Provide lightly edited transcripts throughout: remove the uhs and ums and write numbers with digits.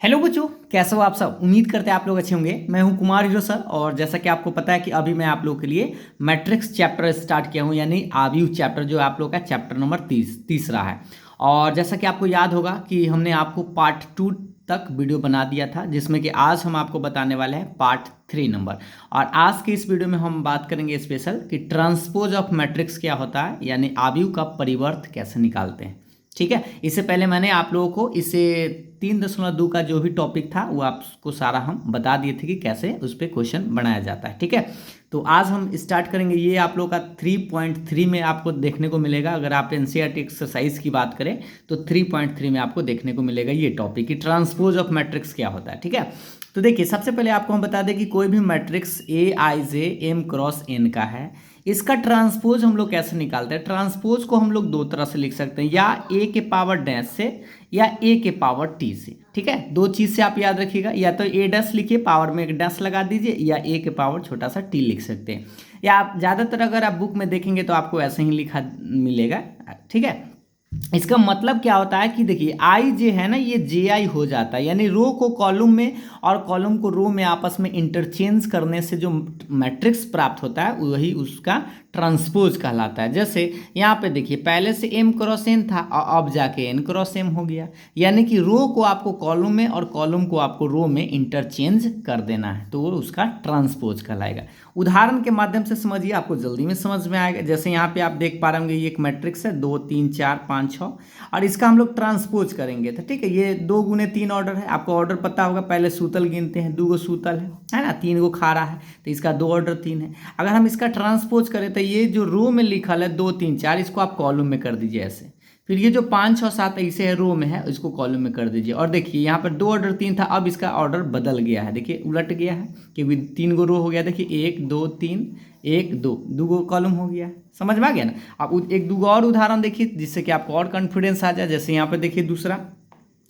Hello बच्चों, कैसे हो आप सब। उम्मीद करते हैं आप लोग अच्छे होंगे। मैं हूं कुमार हीरो सर और जैसा कि आपको पता है कि अभी मैं आप लोगों के लिए मैट्रिक्स चैप्टर स्टार्ट किया हूं, यानी आव्यूह चैप्टर जो आप लोग का चैप्टर नंबर तीसरा है। और जैसा कि आपको याद होगा कि हमने आपको पार्ट 2 तक वीडियो बना दिया था, जिसमें कि आज हम आपको बताने वाले हैं पार्ट 3 नंबर। और आज के इस वीडियो में हम बात करेंगे स्पेशल कि ट्रांसपोज ऑफ मैट्रिक्स क्या होता है, यानी आव्यूह का परिवर्त कैसे निकालते हैं। ठीक है, इससे पहले मैंने आप लोगों को इसे 3.2 का जो भी टॉपिक था वो आपको सारा हम बता दिए थे कि कैसे उस पर क्वेश्चन बनाया जाता है। ठीक है, तो आज हम स्टार्ट करेंगे। ये आप लोगों का 3.3 में आपको देखने को मिलेगा। अगर आप एनसीईआरटी एक्सरसाइज की बात करें तो 3.3 में आपको देखने को मिलेगा ये टॉपिक कि ट्रांसपोज ऑफ मैट्रिक्स क्या होता है। ठीक है, तो देखिए सबसे पहले आपको हम बता दें कि कोई भी matrix A I J M cross N का है, इसका ट्रांसपोज हम लोग कैसे निकालते हैं। ट्रांसपोज को हम लोग दो तरह से लिख सकते हैं, या ए के पावर डैश से या ए के पावर टी से। ठीक है, दो चीज से आप याद रखिएगा, या तो ए डैश लिखिए, पावर में एक डैश लगा दीजिए, या ए के पावर छोटा सा टी लिख सकते हैं। या आप ज़्यादातर अगर आप बुक में देखेंगे तो आपको ऐसे ही लिखा मिलेगा। ठीक है, इसका मतलब क्या होता है कि देखिए आई जे है ना, ये जे आई हो जाता है, यानी रो को कॉलम में और कॉलम को रो में आपस में इंटरचेंज करने से जो मैट्रिक्स प्राप्त होता है वही उसका ट्रांसपोज कहलाता है। जैसे यहाँ पे देखिए पहले से m क्रॉस n था और अब जाके n क्रॉस m हो गया, यानी कि रो को आपको कॉलम में और कॉलम को आपको रो में इंटरचेंज कर देना है, तो वो उसका ट्रांसपोज कहलाएगा। उदाहरण के माध्यम से समझिए, आपको जल्दी में समझ में आएगा। जैसे यहाँ पे आप देख पा रहे होंगे ये एक मैट्रिक्स है 2 3 4 5 6 और इसका हम लोग ट्रांसपोज करेंगे तो ठीक है, ये 2 गुने 3 ऑर्डर है। आपको ऑर्डर पता होगा, पहले सूतल गिनते हैं, 2 गो सूतल है ना, 3 गो खारा है, तो इसका 2 ऑर्डर 3 है। अगर हम इसका ट्रांसपोज करें तो ये जो रो में लिखल है 2 3 4, इसको आप कॉलम में कर दीजिए ऐसे। फिर ये जो 5 6 7 ऐसे है रो में है, इसको कॉलम में कर दीजिए। और देखिए यहाँ पर 2 ऑर्डर 3 था, अब इसका ऑर्डर बदल गया है, देखिए उलट गया है कि 3 गो रो हो गया। देखिए 1 2 3 1 2, 2 गो कॉलम हो गया है। समझ में आ गया ना। अब एक 2 और उदाहरण देखिए जिससे कि आपको और कॉन्फिडेंस आ जाए। जैसे यहाँ पर देखिए दूसरा,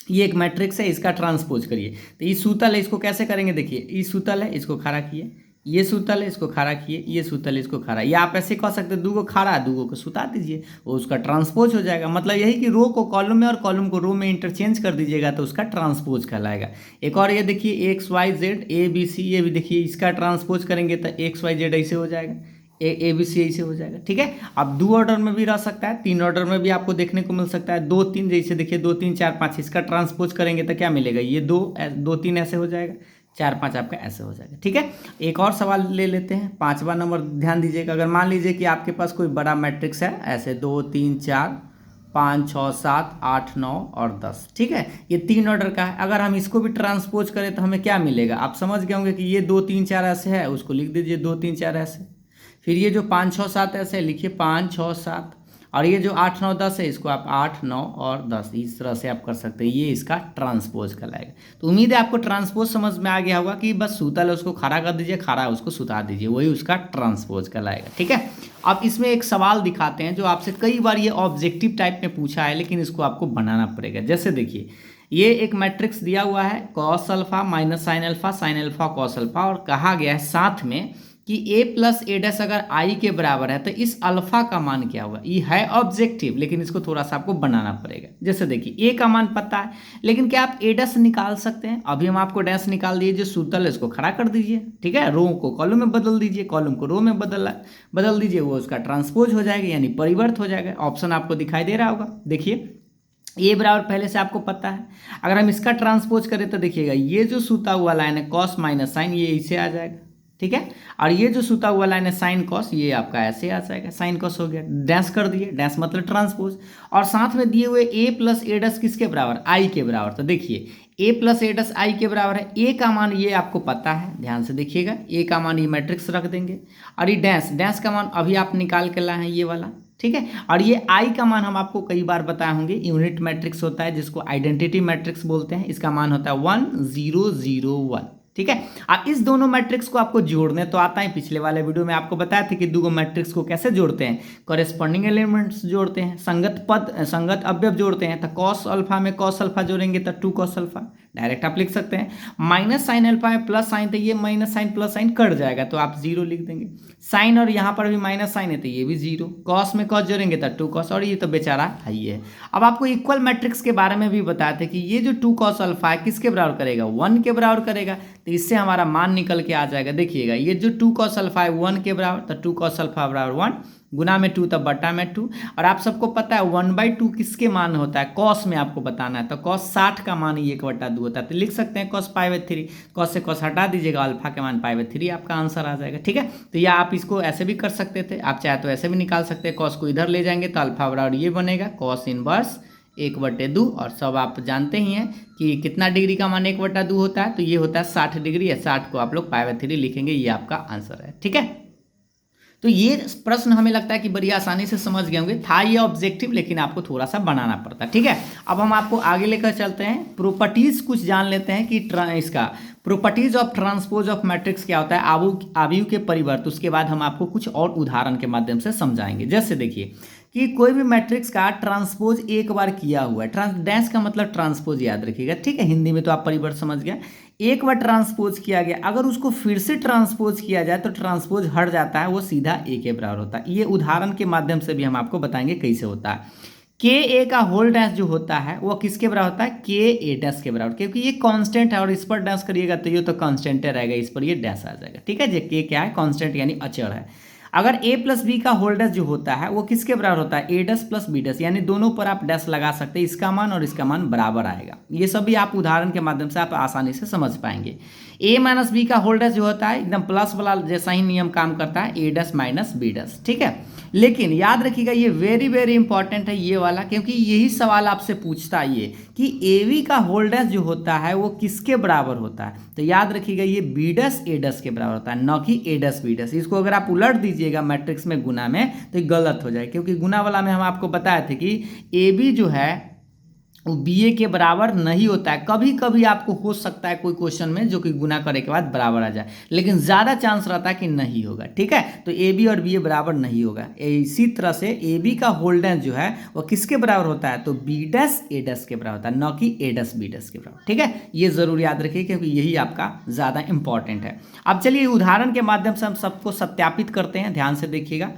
ये एक मैट्रिक्स है, इसका ट्रांसपोज करिए। तो ये सूतल है, इसको कैसे करेंगे। देखिए ये सूतल है, इसको खड़ा किए, ये सूतल है, इसको खड़ा किए, ये सूतल है, इसको खड़ा। या आप ऐसे कह सकते हैं 2 गो खड़ा 2 गो को सुता दीजिए, वो उसका ट्रांसपोज हो जाएगा। मतलब यही कि रो को कॉलम में और कॉलम को रो में इंटरचेंज कर दीजिएगा तो उसका ट्रांसपोज कहलाएगा। एक और ये देखिए X Y Z A B C, ये भी देखिए इसका ट्रांसपोज करेंगे तो एक्स वाई जेड ऐसे हो जाएगा, ए बी सी ऐसे हो जाएगा। ठीक है, अब 2 ऑर्डर में भी रह सकता है, 3 ऑर्डर में भी आपको देखने को मिल सकता है। 2 3 जैसे देखिए 2 3 4 5, इसका ट्रांसपोज करेंगे तो क्या मिलेगा, ये 2 3 ऐसे हो जाएगा, 4 5 आपका ऐसे हो जाएगा। ठीक है, एक और सवाल ले लेते हैं, 5वां नंबर। ध्यान दीजिएगा, अगर मान लीजिए कि आपके पास कोई बड़ा मैट्रिक्स है ऐसे 2 3 4 5 6 7 8 9 और 10। ठीक है, ये 3 ऑर्डर का है। अगर हम इसको भी ट्रांसपोज करें तो हमें क्या मिलेगा, आप समझ गए होंगे कि ये 2 3 4 ऐसे है, उसको लिख दीजिए 2 3 4 ऐसे। फिर ये जो 5 6 7 ऐसे लिखिए 5 6 7, और ये जो 8 9 10 है इसको आप 8 9 और 10 इस तरह से आप कर सकते हैं, ये इसका ट्रांसपोज कहलाएगा। तो उम्मीद है आपको ट्रांसपोज समझ में आ गया होगा कि बस सूतल है उसको खड़ा कर दीजिए, खड़ा है उसको सुता दीजिए, वही उसका ट्रांसपोज कहलाएगा। ठीक है, अब इसमें एक सवाल दिखाते हैं जो आपसे कई बार ये ऑब्जेक्टिव टाइप में पूछा है, लेकिन इसको आपको बनाना पड़ेगा। जैसे देखिए ये एक मैट्रिक्स दिया हुआ है cos alpha minus sign alpha cos alpha, और कहा गया है साथ में कि a प्लस ए डैश अगर i के बराबर है तो इस अल्फा का मान क्या होगा। ये है ऑब्जेक्टिव, लेकिन इसको थोड़ा सा आपको बनाना पड़ेगा। जैसे देखिए a का मान पता है, लेकिन क्या आप ए डैश निकाल सकते हैं। अभी हम आपको डैश निकाल दिए, जो सूतल है इसको खड़ा कर दीजिए। ठीक है, रो को कॉलम में बदल दीजिए, कॉलम को रो में बदल दीजिए, वो उसका ट्रांसपोज हो जाएगा, यानी परिवर्त हो जाएगा। ऑप्शन आपको दिखाई दे रहा होगा, देखिए ए बराबर पहले से आपको पता है। अगर हम इसका ट्रांसपोज करें तो देखिएगा ये जो सूता हुआ लाइन है कॉस माइनस साइन, ये इसे आ जाएगा। ठीक है, और ये जो सूता हुआ लाइन है साइन कॉस, ये आपका ऐसे आ जाएगा, साइन कॉस हो गया। डैश कर दिए, डैश मतलब ट्रांसपोज, और साथ में दिए हुए ए प्लस ए डैश किसके बराबर, आई के बराबर। तो देखिए ए प्लस ए डैश आई के बराबर है, ए का मान ये आपको पता है, ध्यान से देखिएगा, ए का मान ये मैट्रिक्स रख देंगे, और ये डैश का मान अभी आप निकाल के लाए हैं ये वाला। ठीक है, और ये आई का मान हम आपको कई बार बताए होंगे, यूनिट मैट्रिक्स होता है जिसको आइडेंटिटी मैट्रिक्स बोलते हैं, इसका मान होता है 1 0 0 1। ठीक है, अब इस दोनों मैट्रिक्स को आपको जोड़ने तो आता है, पिछले वाले वीडियो में आपको बताया था कि 2 मैट्रिक्स को कैसे जोड़ते हैं, कॉरेस्पॉन्डिंग एलिमेंट्स जोड़ते हैं, संगत अवयव जोड़ते हैं। तो कॉस अल्फा में कॉस अल्फा जोड़ेंगे तो 2 कॉस अल्फा, डायरेक्ट आप लिख सकते हैं। माइनस साइन अल्फा है प्लस साइन, तो ये minus sign plus sign cut जाएगा तो आप 0 लिख देंगे। साइन और यहाँ पर भी माइनस साइन है तो ये भी 0, कॉस में कॉस जोड़ेंगे तो 2 कॉस, और ये तो बेचारा है ही है। अब आपको इक्वल मैट्रिक्स के बारे में भी बताते हैं कि ये जो 2 कॉस अल्फा है किसके बराबर करेगा, 1 के बराबर करेगा, तो इससे हमारा मान निकल के आ जाएगा। देखिएगा ये जो 2 कॉस अल्फा है 1 के बराबर, तो 2 कॉस अल्फा बराबर 1, गुना में 2 तब बटा में 2। और आप सबको पता है 1/2 किसके मान होता है, कॉस में आपको बताना है, तो कॉस 60 का मान ही 1/2 होता है, तो लिख सकते हैं कॉस π/3। कॉस से कॉस हटा दीजिएगा, अल्फा के मान π/3 आपका आंसर आ जाएगा। ठीक है, तो या आप इसको ऐसे भी कर सकते थे, आप चाहे तो ऐसे भी निकाल सकते हैं, कॉस को इधर ले जाएंगे तो अल्फा बराबर ये बनेगा कॉस इनवर्स 1/2। और सब आप जानते ही हैं कि कितना डिग्री का मान 1/2 होता है, तो ये होता है 60 डिग्री है, 60 को आप लोग π/3 लिखेंगे, ये आपका आंसर है। ठीक है, तो ये प्रश्न हमें लगता है कि बड़ी आसानी से समझ गए होंगे, था ये ऑब्जेक्टिव लेकिन आपको थोड़ा सा बनाना पड़ता है। ठीक है, अब हम आपको आगे लेकर चलते हैं, प्रॉपर्टीज कुछ जान लेते हैं कि इसका properties of transpose of matrix क्या होता है, आव्यूह के परिवर्त। उसके बाद हम आपको कुछ और उदाहरण के माध्यम से समझाएंगे। जैसे देखिए कि कोई भी मैट्रिक्स का ट्रांसपोज एक बार किया हुआ है, डैश का मतलब ट्रांसपोज याद रखिएगा। ठीक है, हिंदी में तो आप परिवर्त समझ गए, एक बार ट्रांसपोज किया गया, अगर उसको फिर से ट्रांसपोज किया जाए तो ट्रांसपोज हट जाता है, वो सीधा ए के बराबर होता है। ये उदाहरण के माध्यम से भी हम आपको बताएंगे कैसे होता है। के ए का होल डैश जो होता है वो किसके बराबर होता है, के ए डैश के बराबर, क्योंकि ये कांस्टेंट है और इस पर डैश करिएगा तो ये तो कांस्टेंट रहेगा, इस पर ये डैश आ जाएगा। ठीक है, जो के क्या है, कांस्टेंट यानी अचर है। अगर a प्लस बी का होल डैश जो होता है वो किसके बराबर होता है, ए डैश प्लस बी डैश, यानी दोनों पर आप डैश लगा सकते हैं, इसका मान और इसका मान बराबर आएगा। ये सब भी आप उदाहरण के माध्यम से आप आसानी से समझ पाएंगे। a माइनस बी का होल डैश जो होता है एकदम प्लस वाला जैसा ही नियम काम करता है, ए डैश माइनस बी डैश। ठीक है, लेकिन याद रखिएगा ये वेरी वेरी इंपॉर्टेंट है ये वाला, क्योंकि यही सवाल आपसे पूछता है ये कि ए बी का होल डैश जो होता है वो किसके बराबर होता है, तो याद रखिएगा ये बी डैश ए डैश के बराबर होता है, न कि ए डैश बी डैश। इसको अगर आप उलट दीजिएगा मैट्रिक्स में गुना में तो ये गलत हो जाए, क्योंकि गुना वाला में हम आपको बताए थे कि ए बी जो है वो बी ए के बराबर नहीं होता है। कभी कभी आपको हो सकता है कोई क्वेश्चन में जो कि गुना करने के बाद बराबर आ जाए, लेकिन ज़्यादा चांस रहता है कि नहीं होगा। ठीक है, तो ए बी और बी ए बराबर नहीं होगा। इसी तरह से ए बी का होल डैश जो है वो किसके बराबर होता है, तो बी डैश ए डैश के बराबर होता है, न कि ए डैश बी डैश के बराबर। ठीक है, ये ज़रूर याद रखिए क्योंकि यही आपका ज़्यादा इंपॉर्टेंट है। अब चलिए उदाहरण के माध्यम से हम सबको सत्यापित करते हैं, ध्यान से देखिएगा।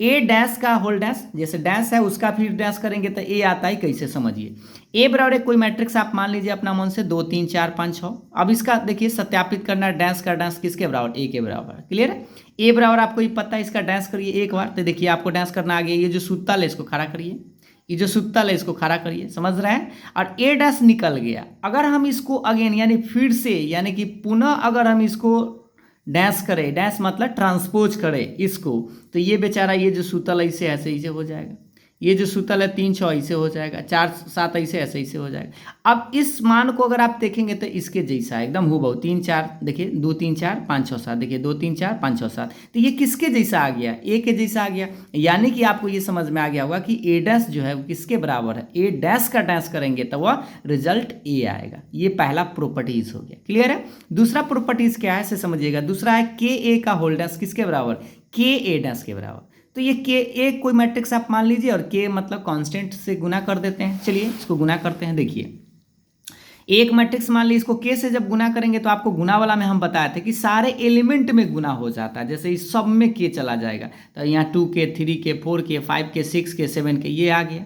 ए डैश का होल डैश, जैसे डैश है उसका फिर डैश करेंगे तो ए आता है, कैसे समझिए। ए बराबर कोई मैट्रिक्स आप मान लीजिए अपना मन से 2 3 4 5 6। अब इसका देखिए सत्यापित करना है, डैश का डैश किसके बराबर, ए के बराबर। क्लियर है, ए बराबर आपको ये पता है, इसका डैश करिए एक बार तो देखिए आपको डैश करना आ गया। ये जो सूत्तल है इसको खड़ा करिए, ये जो सूत्तल है इसको खड़ा करिए, समझ रहे हैं, और ए डैश निकल गया। अगर हम इसको अगेन यानी फिर से यानी कि पुनः अगर हम इसको डैश करे, डैश मतलब ट्रांसपोज करे इसको, तो ये बेचारा ये जो सूतल ऐसे ऐसे ऐसे हो जाएगा, ये जो सूतल है 3 6 ऐसे हो जाएगा, 4 7 ऐसे ऐसे ऐसे हो जाएगा। अब इस मान को अगर आप देखेंगे तो इसके जैसा है एकदम हूबहू, 3 4 देखिए 2 3 4 5 6 7, देखिए 2 3 4 5 6 7, तो ये किसके जैसा आ गया, ए के जैसा आ गया। यानी कि आपको ये समझ में आ गया होगा कि ए डैश जो है वो किसके बराबर है, ए डैश का डैश करेंगे तो वह रिजल्ट ए आएगा। ये पहला प्रॉपर्टीज हो गया। क्लियर है, दूसरा प्रॉपर्टीज क्या है इसे समझिएगा। दूसरा है के ए का होल डैश किसके बराबर, के ए डैश के बराबर। तो ये के एक कोई मैट्रिक्स आप मान लीजिए और के मतलब कांस्टेंट से गुना कर देते हैं। चलिए इसको गुना करते हैं। देखिए एक मैट्रिक्स मान लीजिए, इसको के से जब गुना करेंगे तो आपको गुना वाला में हम बताए थे कि सारे एलिमेंट में गुना हो जाता है, जैसे इस सब में के चला जाएगा, तो यहाँ 2 के 3 के 4 के 5 के 6 के 7 के ये आ गया।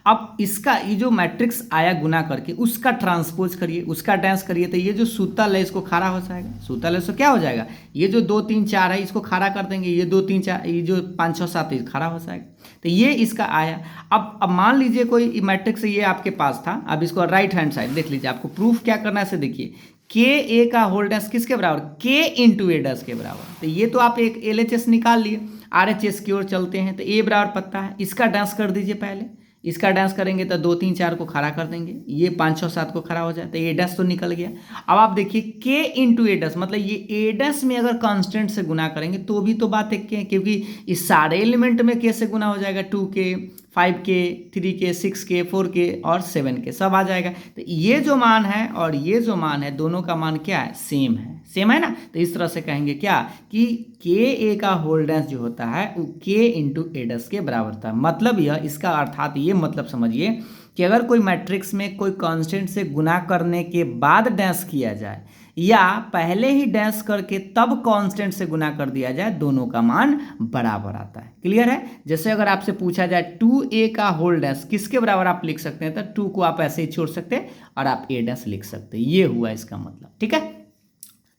अब इसका ये जो मैट्रिक्स आया गुना करके उसका ट्रांसपोज करिए, उसका डैश करिए, तो ये जो सूतल है इसको खड़ा हो जाएगा, सूतल है इसको क्या हो जाएगा, ये जो 2 3 4 है इसको खड़ा कर देंगे, ये 2 3 4 ये जो 5 6 7 खड़ा हो जाएगा, तो ये इसका आया। अब मान लीजिए कोई मैट्रिक्स ये आपके पास था, अब इसको राइट हैंड साइड देख लीजिए, आपको प्रूफ क्या करना है, देखिए के ए का होल डैश किसके बराबर, के इंटू ए डैश के बराबर। तो ये तो आप एक LHS निकाल लिए, RHS की ओर चलते हैं, तो ए बराबर पता है, इसका डैश कर दीजिए पहले, इसका डैश करेंगे तो 2 3 4 को खड़ा कर देंगे, ये 5 6 7 को खड़ा हो जाए, तो ए डैश तो निकल गया। अब आप देखिए के इंटू ए डैश मतलब ये ए डैश में अगर कांस्टेंट से गुना करेंगे तो भी तो बात एक के, क्योंकि इस सारे एलिमेंट में के से गुना हो जाएगा, 2 के 5 के 3 के 6 के 4 के और 7 के सब आ जाएगा। तो ये जो मान है और ये जो मान है दोनों का मान क्या है, सेम है, सेम है ना। तो इस तरह से कहेंगे क्या कि के ए का होल डैश जो होता है वो के इंटू ए डैश के बराबर था। मतलब यह इसका अर्थात ये मतलब समझिए कि अगर कोई मैट्रिक्स में कोई कांस्टेंट से गुना करने के बाद डैश किया जाए या पहले ही डैश करके तब कांस्टेंट से गुना कर दिया जाए, दोनों का मान बराबर आता है। क्लियर है? जैसे अगर आपसे पूछा जाए 2a का होल डैश किसके बराबर आप लिख सकते हैं, तो 2 को आप ऐसे ही छोड़ सकते हैं और आप a डैश लिख सकते हैं। ये हुआ इसका मतलब। ठीक है,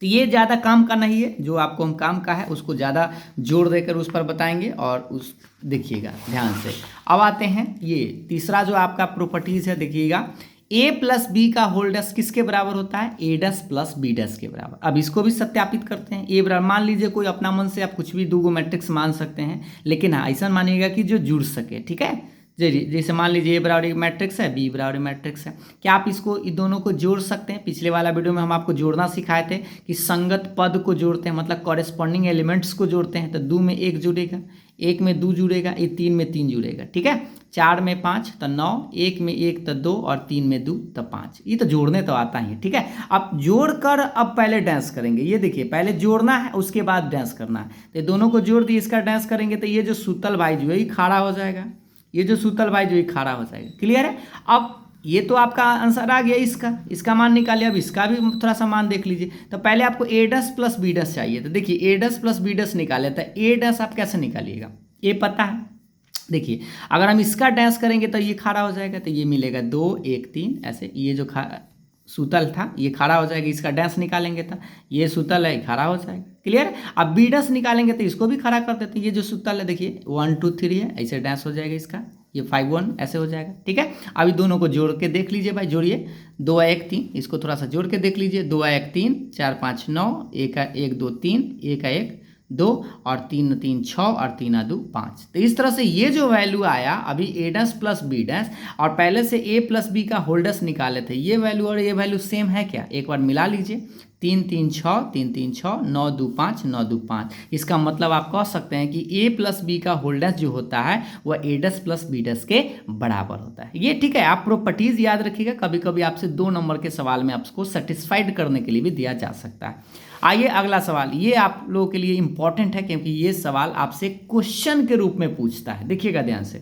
तो ये ज़्यादा काम का नहीं है, जो आपको हम काम का है उसको ज़्यादा जोर देकर उस पर बताएंगे और उस देखिएगा ध्यान से। अब आते हैं ये तीसरा जो आपका प्रॉपर्टीज है, देखिएगा a प्लस बी का होल डैश किसके बराबर होता है, a dash plus B dash के बराबर। अब इसको भी सत्यापित करते हैं। a बराबर, मान लीजिए कोई अपना मन से आप कुछ भी 2 मैट्रिक्स मान सकते हैं, लेकिन हाँ ऐसा मानिएगा कि जो जुड़ सके। ठीक है, जैसे मान लीजिए a बराबर एक मैट्रिक्स है, b बराबर मैट्रिक्स है, क्या आप इसको इन दोनों को जोड़ सकते हैं? पिछले वाला वीडियो में हम आपको जोड़ना सिखाए थे कि संगत पद को जोड़ते हैं, मतलब कॉरेस्पॉन्डिंग एलिमेंट्स को जोड़ते हैं। तो 2 में 1 जुड़ेगा, 1 में 2 जुड़ेगा, ये 3 में 3 जुड़ेगा। ठीक है, 4 में 5 तो 9, 1 में 1 तो 2 और 3 में 2 तो 5। ये तो जोड़ने तो आता ही है। ठीक है, अब जोड़कर अब पहले डैश करेंगे। ये देखिए पहले जोड़ना है उसके बाद डैश करना है। तो दोनों को जोड़ दिए, इसका डैश करेंगे तो ये जो सूतल भाई जो है ये खड़ा हो जाएगा, ये जो सूतल भाई जो ये खड़ा हो जाएगा। क्लियर है? अब ये तो आपका आंसर आ गया, इसका मान निकालिए। अब इसका भी थोड़ा सा मान देख लीजिए। तो पहले आपको a dash plus B dash चाहिए, तो देखिए a dash plus B dash निकाले, तो a डैश आप कैसे निकालिएगा, ये पता है। देखिए अगर हम इसका डैश करेंगे तो ये खड़ा हो जाएगा, तो ये मिलेगा 2 1 3 ऐसे। ये जो सूतल था ये खड़ा हो जाएगा, इसका डैश निकालेंगे तो ये सूतल है खड़ा हो जाएगा। क्लियर? अब बी डैश निकालेंगे तो इसको भी खड़ा कर देते हैं। ये जो सूतल है देखिए 1 2 3 है, ऐसे डैश हो जाएगा इसका, ये 5 1 ऐसे हो जाएगा। ठीक है, अभी दोनों को जोड़ के देख लीजिए भाई, जोड़िए 2 1 3, इसको थोड़ा सा जोड़ के देख लीजिए। 2 1 3 4 5 9, 1 1 2 3, 1 1 2 और 3 3 6 और 3 2 5। तो इस तरह से ये जो वैल्यू आया अभी a dash plus B dash, और पहले से a प्लस बी का होल डैश निकाले थे, ये वैल्यू और ये वैल्यू सेम है क्या? एक बार मिला लीजिए। 3 3 6 3 3 6 9 2 5 9 2 5। इसका मतलब आप कह सकते हैं कि a प्लस बी का होल डैश जो होता है वह a dash plus B dash के बराबर होता है। ये ठीक है, आप प्रॉपर्टीज याद रखिएगा, कभी कभी आपसे 2 नंबर के सवाल में आपको सेटिस्फाइड करने के लिए भी दिया जा सकता है। आइए अगला सवाल, ये आप लोगों के लिए इंपॉर्टेंट है क्योंकि ये सवाल आपसे क्वेश्चन के रूप में पूछता है। देखिएगा ध्यान से,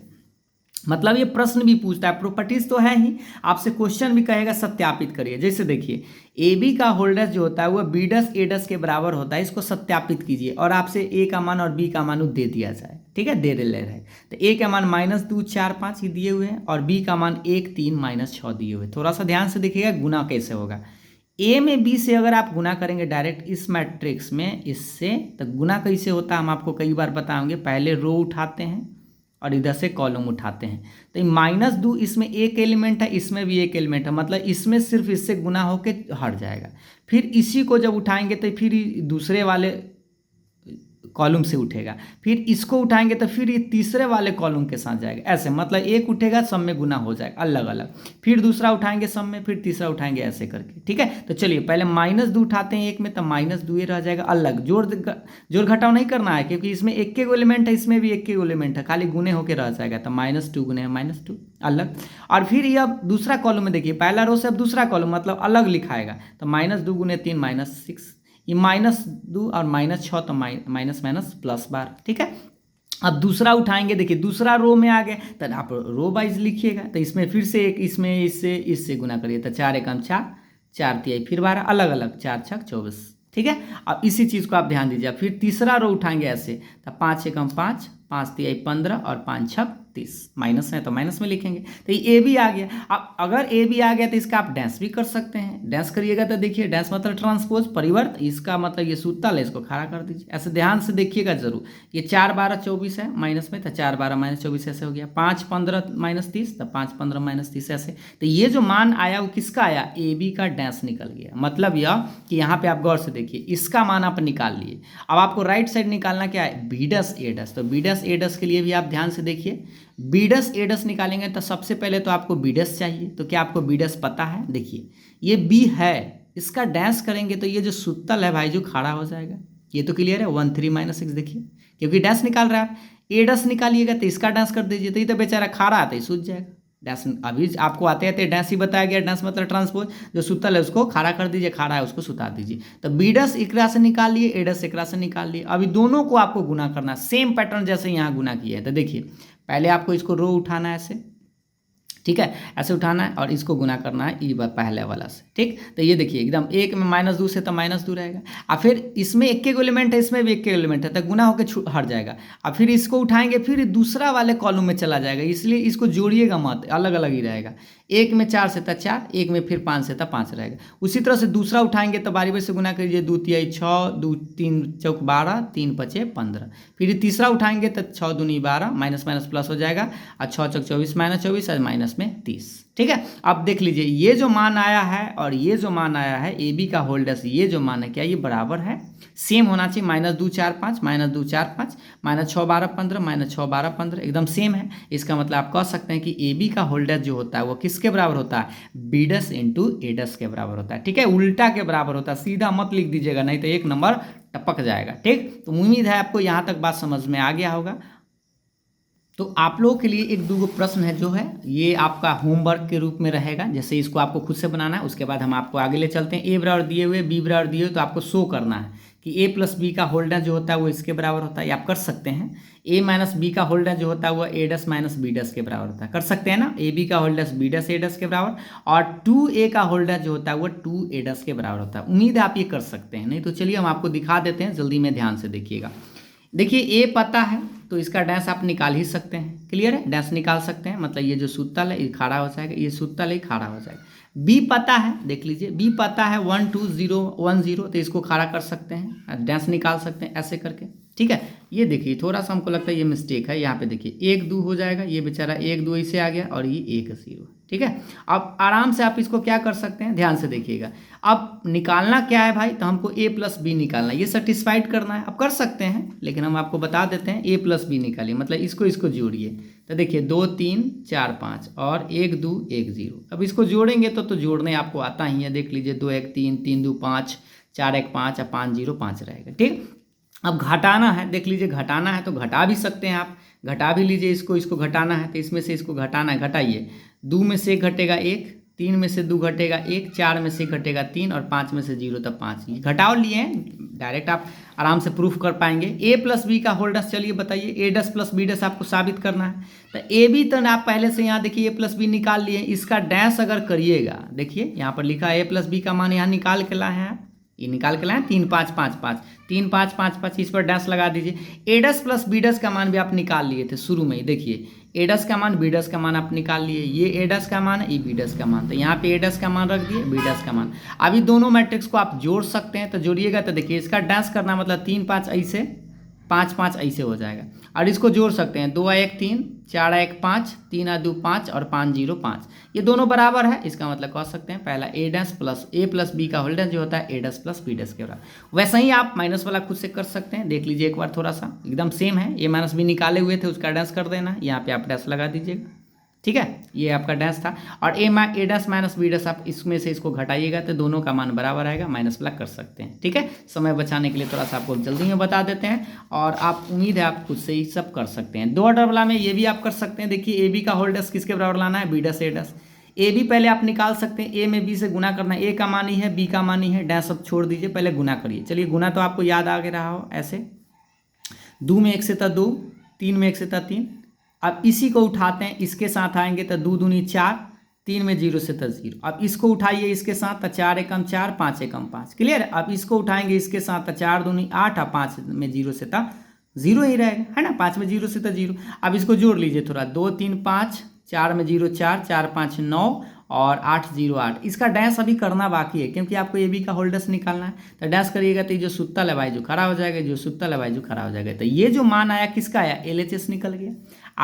मतलब ये प्रश्न भी पूछता है, प्रॉपर्टीज तो है ही, आपसे क्वेश्चन भी कहेगा सत्यापित करिए। जैसे देखिए ए बी का होल डैश जो होता है वह बी डैश ए डैश के बराबर होता है, इसको सत्यापित कीजिए और आपसे ए का मान और बी का मान दे दिया जाए। ठीक है, दे ले रहे, तो ए का मान -2 4 5 ही दिए हुए हैं और बी का मान 1 3 -6 दिए हुए। थोड़ा सा ध्यान से देखिएगा गुना कैसे होगा। ए में बी से अगर आप गुना करेंगे डायरेक्ट इस मैट्रिक्स में इससे, तो गुना कैसे होता है हम आपको कई बार बताएंगे। पहले रो उठाते हैं और इधर से कॉलम उठाते हैं, तो -2 इसमें एक एलिमेंट है, इसमें भी एक एलिमेंट है, मतलब इसमें सिर्फ इससे गुना होके हट जाएगा। फिर इसी को जब उठाएंगे तो फिर दूसरे वाले कॉलम से उठेगा, फिर इसको उठाएंगे तो फिर ये तीसरे वाले कॉलम के साथ जाएगा। ऐसे मतलब एक उठेगा सब में गुना हो जाएगा अलग अलग, फिर दूसरा उठाएंगे सब में, फिर तीसरा उठाएंगे, ऐसे करके। ठीक है, तो चलिए पहले -2 उठाते हैं एक में, तो -2 रह जाएगा अलग। जोड़ घटाव नहीं करना है क्योंकि इसमें एक एलिमेंट है, इसमें भी एक एलिमेंट है, खाली गुने होकर रह जाएगा। तो -2 गुने -2 अलग, और फिर ये अब दूसरा कॉलम में देखिए पहला रो से अब दूसरा कॉलम मतलब अलग लिखाएगा, तो -2 गुने 3 -6, ये -2 और -6 तो माइनस +12। ठीक है, अब दूसरा उठाएंगे, देखिए दूसरा रो में आ गया, तो आप रो वाइज लिखिएगा। तो इसमें फिर से एक, इसमें इससे गुना करिए, तो 4 एकम 4 4 तिहाई फिर 12 अलग अलग, 4 छक 24। ठीक है, अब इसी चीज़ को आप ध्यान दीजिए। फिर तीसरा रो उठाएंगे ऐसे, तो 5 एकम 5 5 तिहाई 15 और 5 छक 30, माइनस है तो माइनस में लिखेंगे। तो ये ए भी आ गया। अब अगर ए भी आ गया तो इसका आप डैश भी कर सकते हैं। डैश करिएगा तो देखिए डैश मतलब ट्रांसपोज परिवर्त, इसका मतलब ये सूतल है, इसको खड़ा कर दीजिए। ऐसे ध्यान से देखिएगा जरूर। ये 4 12 24 है माइनस में, तो 4 12 -24 ऐसे हो गया। 5 15 -30, तो 5 15 -30 ऐसे। तो ये जो मान आया वो किसका आया, ए बी का डैश निकल गया। मतलब यह कि यहाँ पे आप गौर से देखिए, इसका मान आप निकाल लिए। अब आपको राइट साइड निकालना क्या है, बी डैश ए डैश। तो बी डैश ए डैश के लिए भी आप ध्यान से देखिए, बी डैश ए डैश निकालेंगे तो सबसे पहले तो आपको बी डैश चाहिए। तो क्या आपको बी डैश पता है, देखिए ये बी है, इसका डैश करेंगे तो ये जो सूतल है भाई जो खड़ा हो जाएगा। ये तो क्लियर है, 1 3 -6 देखिए, क्योंकि डैश निकाल रहा है आप। ए डैश निकालिएगा तो इसका डैश कर दीजिए, तो ये तो बेचारा खड़ा आता है सूझ जाएगा। डैश अभी आपको आते आते डैश ही बताया गया, डैश मतलब ट्रांसपोज, जो सूतल है उसको खड़ा कर दीजिए, खड़ा है उसको सुता दीजिए। तो बी डैश एकरा से निकाल लिए, ए डैश एकरा से निकाल लिए। अभी दोनों को आपको गुना करना, सेम पैटर्न जैसे यहाँ गुना किया है। तो देखिए पहले आपको इसको रो उठाना है ऐसे, ठीक है, ऐसे उठाना है और इसको गुना करना है ई पहले वाला से। ठीक, तो ये देखिए एकदम एक में -2 से तो -2 रहेगा, और फिर इसमें एक एक एलिमेंट है, इसमें भी एक एलिमेंट है, तो गुना होकर हट जाएगा। और फिर इसको उठाएंगे, फिर दूसरा वाले कॉलम में चला जाएगा, इसलिए इसको जोड़िएगा मत, अलग अलग ही रहेगा। एक में 4 से था 4, एक में फिर 5 से था 5 रहेगा। उसी तरह से दूसरा उठाएंगे तो बारी बारी से गुना करिए, 2 तिहाई 6, 2 3 चौक 12, 3 पचे 15। फिर तीसरा उठाएंगे तो 6 दूनी 12, माइनस माइनस प्लस हो जाएगा, और 6 चौक 24 -24 और माइनस में 30। ठीक है, अब देख लीजिए ये जो मान आया है और ये जो मान आया है, ए बी का होल्डर्स ये जो मान है, क्या ये बराबर है? सेम होना चाहिए। -2 4 5, -2 4 5, -6 12 15, -6 12 15 एकदम सेम है। इसका मतलब आप कह सकते हैं कि ए बी का होल्डर जो होता है वो किसके बराबर होता है? बीडस इंटू एडस के बराबर होता है। ठीक है, उल्टा के बराबर होता है, सीधा मत लिख दीजिएगा, नहीं तो 1 नंबर टपक जाएगा। ठीक, तो उम्मीद है आपको यहाँ तक बात समझ में आ गया होगा। तो आप लोगों के लिए एक दो प्रश्न है जो है ये आपका होमवर्क के रूप में रहेगा, जैसे इसको आपको खुद से बनाना है। उसके बाद हम आपको आगे ले चलते हैं। ए बराबर दिए हुए, बी बराबर दिए हुए, तो आपको शो करना है कि ए प्लस बी का होल्डर जो होता है वो इसके बराबर होता है। आप कर सकते हैं ए माइनस बी का होल्डर जो होता है वो ए डस माइनस बी डस के बराबर होता है, कर सकते हैं ना। ए बी का होल्डर बी डस ए डस के बराबर, और 2a का होल्डर जो होता है वो 2a डस के बराबर होता है। उम्मीद है आप ये कर सकते हैं, नहीं तो चलिए हम आपको दिखा देते हैं, जल्दी में ध्यान से देखिएगा। देखिए ए पता है तो इसका डैश आप निकाल ही सकते हैं, क्लियर है, डैश निकाल सकते हैं, मतलब ये जो सूतल है ये खड़ा हो जाएगा, ये सूतल है खड़ा हो जाएगा। बी पता है, देख लीजिए बी पता है 1 2 0 1 0, तो इसको खड़ा कर सकते हैं, डैश निकाल सकते हैं ऐसे करके। ठीक है, ये देखिए थोड़ा सा हमको लगता है ये मिस्टेक है, यहाँ पे देखिए 1 2 हो जाएगा, ये बेचारा 1 2 ऐसे आ गया और ये 1 0। ठीक है, अब आराम से आप इसको क्या कर सकते हैं, ध्यान से देखिएगा। अब निकालना क्या है भाई, तो हमको a प्लस बी निकालना है, ये सेटिस्फाइड करना है। अब कर सकते हैं, लेकिन हम आपको बता देते हैं a प्लस बी निकालिए, मतलब इसको जोड़िए। तो देखिए 2 3 4 5 और 1 2 1 0। अब इसको जोड़ेंगे तो जोड़ने आपको आता ही है, देख लीजिए 2 1 3 3 2 5 4 1 5 और 5 0 5 रहेगा। ठीक, अब घटाना है, देख लीजिए घटाना है तो घटा भी सकते हैं आप, घटा भी लीजिए इसको घटाना है तो इसमें से इसको घटाना है, घटाइए। 2 में से घटेगा 1, 3 में से 2 घटेगा 1, 4 में से घटेगा 3 और 5 में से 0 तब 5। घटाओ लिए हैं, डायरेक्ट आप आराम से प्रूफ कर पाएंगे। ए प्लस बी का होल्डर्स, चलिए बताइए, ए डस प्लस बी डस आपको साबित करना है। तो ए बी तो आप पहले से यहाँ देखिए ए प्लस बी निकाल लिए, इसका डैश अगर करिएगा, देखिए यहाँ पर लिखा है ए प्लस बी का मान यहाँ निकाल के लाए हैं, ये निकाल के लाए 3 5 5 5 3 5 5 5, इस पर डैश लगा दीजिए। एडस प्लस बीडस का मान भी आप निकाल लिए थे शुरू में ही, देखिए एडस का मान बीडस का मान आप निकाल लिए, ये एडस का मान है, ये बीडस का मान, तो यहाँ पे एडस का मान रख दिए, बीडस का मान। अभी दोनों मैट्रिक्स को आप जोड़ सकते हैं, तो जोड़िएगा तो देखिए इसका डैश करना मतलब 3 5 ऐसे, 5 5 ऐसे हो जाएगा, और इसको जोड़ सकते हैं 2 1 3 4 1 5 3 2 5 और 5 0 5, ये दोनों बराबर है। इसका मतलब कह सकते हैं पहला ए डैश प्लस ए प्लस बी का होल्डर जो होता है ए डैश प्लस बी डैश के बराबर। वैसे ही आप माइनस वाला खुद से कर सकते हैं, देख लीजिए एक बार, थोड़ा सा एकदम सेम है। ए माइनस बी निकाले हुए थे, उसका डैश कर देना, यहाँ पे आप डैश लगा दीजिएगा। ठीक है, ये आपका डैश था, और ए डैश माइनस बी डैश आप इसमें से इसको घटाइएगा तो दोनों का मान बराबर आएगा, माइनस वाला कर सकते हैं। ठीक है, समय बचाने के लिए थोड़ा सा आपको जल्दी में बता देते हैं, और आप उम्मीद है आप खुद से ही सब कर सकते हैं। 2 ऑर्डर वाला में ये भी आप कर सकते हैं। देखिए ए बी का होल्डर्स किसके बराबर लाना है, B dash A dash. A B पहले आप निकाल सकते हैं, ए में बी से गुना करना है, ए का मान ही है, बी का मान ही है, डैश सब छोड़ दीजिए, पहले गुना करिए। चलिए गुना तो आपको याद आ रहा हो, ऐसे 2 में 1 से था 2, 3 में 1 से था 3। अब इसी को उठाते हैं, इसके साथ आएंगे तो 2 दूनी 4, 3 में 0 से था 0। अब इसको उठाइए इसके साथ, तो 4 एकम 4 5 एकम 5, क्लियर। अब इसको उठाएंगे इसके साथ, तो 4 दूनी 8 और 5 में 0 से था 0 ही रहेगा, है ना, 5 में 0 से था 0। अब इसको जोड़ लीजिए थोड़ा, 2 3 5, 4 में 0 4, 4 5 9 और 8 0 8। इसका डैश अभी करना बाकी है, क्योंकि आपको ए बी का होल्डर्स निकालना है, तो डैश करिएगा तो ये जो सुत्तल है भाई जो खड़ा हो जाएगा, जो सुत्तल है भाई जो खड़ा हो जाएगा। तो ये जो मान आया किसका आया, LHS निकल गया।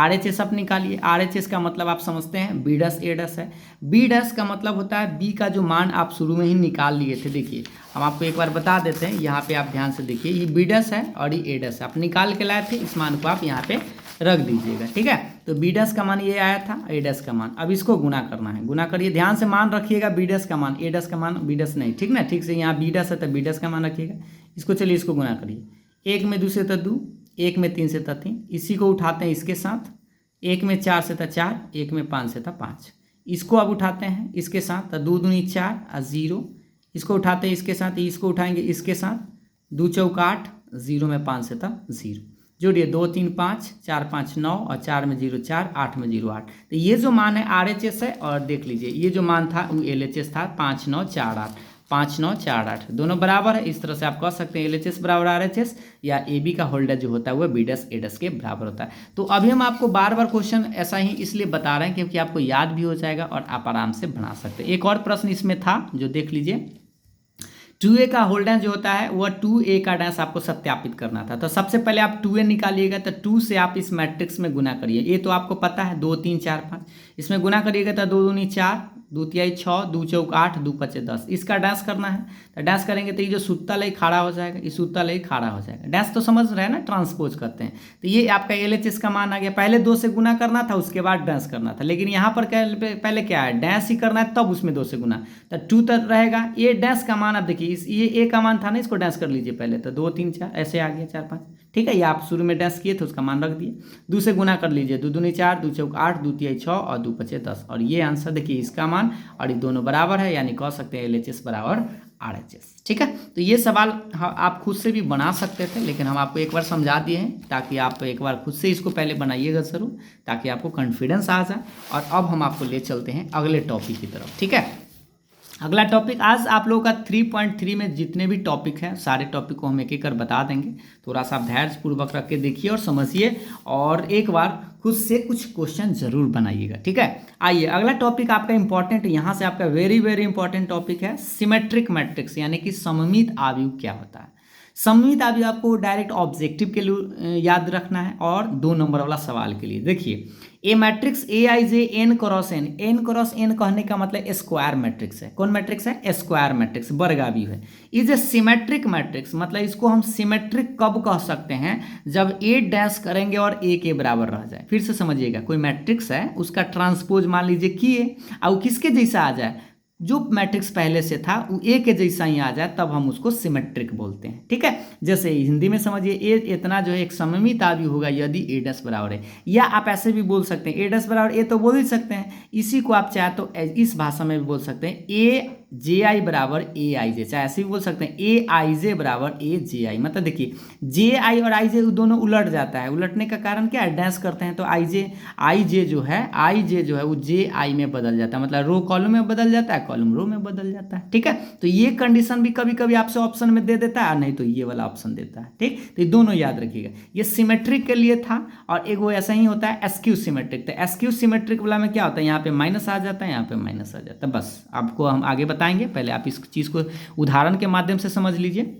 RHS आप निकालिए, RHS का मतलब आप समझते हैं बी डस ए डस है, बी डस का मतलब होता है बी का जो मान आप शुरू में ही निकाल लिए थे। देखिए हम आपको एक बार बता देते हैं, यहाँ पे आप ध्यान से देखिए, ये बी डस है और ये ए डस है, आप निकाल के लाए थे, इस मान को आप यहाँ पे रख दीजिएगा। ठीक है, तो बी डस का मान ये आया था, ए डस का मान, अब इसको गुना करना है, गुना करिए, ध्यान से मान रखिएगा, बी डस का मान, ए डस का मान, बी डस नहीं, ठीक ना, ठीक से यहाँ बी डस है तो बी डस का मान रखिएगा। इसको चलिए इसको गुना करिए, 1 में 2 से था 2, 1 में 3 से था 3, इसी को उठाते हैं इसके साथ, 1 में 4 से था 4, 1 में 5 से था 5, इसको अब उठाते हैं इसके साथ, तो 2 दूनी 4 और 0, इसको उठाते हैं इसके साथ, इसको उठाएंगे इसके साथ, 2 चौक 8, 0 में 5 से था 0। जोड़िए 2 3 5 4 5 9 और 4 में 0 4 8 में 0 8। तो ये जो मान है RHS है, और देख लीजिए ये जो मान था वो LHS था 5 9 4 8, 5 9 4 8 दोनों बराबर है। इस तरह से आप कह सकते हैं LHS बराबर RHS, या AB का होल्डर जो होता है वो B डैश A डैश के बराबर होता है। तो अभी हम आपको बार बार क्वेश्चन ऐसा ही इसलिए बता रहे हैं क्योंकि आपको याद भी हो जाएगा और आप आराम से बना सकते हैं। एक और प्रश्न इसमें था जो देख लीजिए, 2a का होल डैश जो होता है वह 2a का डैश आपको सत्यापित करना था। तो सबसे पहले आप 2a निकालिएगा, तो 2 से आप इस मैट्रिक्स में गुना करिए। ये तो आपको पता है 2 3 4 5, इसमें गुना करिएगा तो 2 दूनी 4, 2 तिहाई 6, 2 चौक 8, 2 पचे 10। इसका डैश करना है, तो डैश करेंगे तो ये जो सूत्ता लई खड़ा हो जाएगा, ये सूत्ता लई खड़ा हो जाएगा। डैश तो समझ रहे हैं ना, ट्रांसपोज करते हैं। तो ये आपका LHS का मान आ गया। पहले 2 से गुना करना था, उसके बाद डैश करना था, लेकिन यहाँ पर पहले क्या है, डैश ही करना है, तब उसमें 2 से गुना, तो 2 तक रहेगा। ये डैश का मान आप देखिए, ये A का मान था ना, इसको डैश कर लीजिए पहले, तो 2 3 4 ऐसे आ गया 4 5, ठीक है। ये आप शुरू में डैश किए थे, उसका मान रख दिए। 2 से गुना कर लीजिए, 2 दूनी 4, 2 चौक 8, 2 तिहाई 6 और 2 पचे 10। और ये आंसर देखिए इसका मान और ये दोनों बराबर है, यानी कह सकते हैं LHS बराबर RHS, ठीक है। तो ये सवाल आप खुद से भी बना सकते थे, लेकिन हम आपको एक बार समझा दिए हैं ताकि आप एक बार खुद से इसको पहले बनाइएगा ज़रूर, ताकि आपको कॉन्फिडेंस आ जाए। और अब हम आपको ले चलते हैं अगले टॉपिक की तरफ, ठीक है। अगला टॉपिक आज आप लोगों का 3.3 में जितने भी टॉपिक हैं सारे टॉपिक को हम एक एक कर बता देंगे। थोड़ा सा आप धैर्यपूर्वक रख के देखिए और समझिए, और एक बार खुद से कुछ क्वेश्चन जरूर बनाइएगा, ठीक है। आइए अगला टॉपिक आपका इंपॉर्टेंट, यहाँ से आपका वेरी वेरी इंपॉर्टेंट टॉपिक है सिमेट्रिक मैट्रिक्स, यानी कि सममित आव्यूह क्या होता है। सममित आव्यूह आपको डायरेक्ट ऑब्जेक्टिव के लिए याद रखना है, और 2 नंबर वाला सवाल के लिए देखिए, A matrix Aij n cross n, n cross n कहने का मतलब स्क्वायर मैट्रिक्स है। कौन मैट्रिक्स है? स्क्वायर मैट्रिक्स, वर्गाव्यूह है। इज ए सिमेट्रिक मैट्रिक्स, मतलब इसको हम सिमेट्रिक कब कह सकते हैं, जब A डैश करेंगे और A के बराबर रह जाए। फिर से समझिएगा, कोई मैट्रिक्स है, उसका ट्रांसपोज मान लीजिए किए, और किसके जैसा आ जाए, जो मैट्रिक्स पहले से था वो A के जैसा ही आ जाए, तब हम उसको सिमेट्रिक बोलते हैं, ठीक है। जैसे हिंदी में समझिए, A इतना जो है एक सममित आव्यूह होगा यदि A डैश बराबर है, या आप ऐसे भी बोल सकते हैं A डैश बराबर A, तो बोल ही सकते हैं। इसी को आप चाहे तो इस भाषा में भी बोल सकते हैं AJI बराबर AIJ, चाहे ऐसे भी बोल सकते हैं AIJ बराबर AJI। मतलब देखिए JI और IJ दोनों उलट जाता है, उलटने का कारण क्या है, डैश करते हैं तो IJ जो है वो JI में बदल जाता है, मतलब रो कॉलम में बदल जाता है, कॉलम रो में बदल जाता है, ठीक है। तो ये कंडीशन भी कभी कभी आपसे ऑप्शन में दे देता है, नहीं तो ये वाला ऑप्शन देता है, ठीक। तो ये दोनों याद रखिएगा, ये सिमेट्रिक के लिए था, और एक वो ऐसा ही होता है एस्क्यू सिमेट्रिक। तो एस्क्यू सिमेट्रिक वाला में क्या होता है, यहाँ पे माइनस आ जाता है, यहाँ पे माइनस आ जाता है। बस आपको हम आगे बताएंगे, पहले आप इस चीज़ को उदाहरण के माध्यम से समझ लीजिए।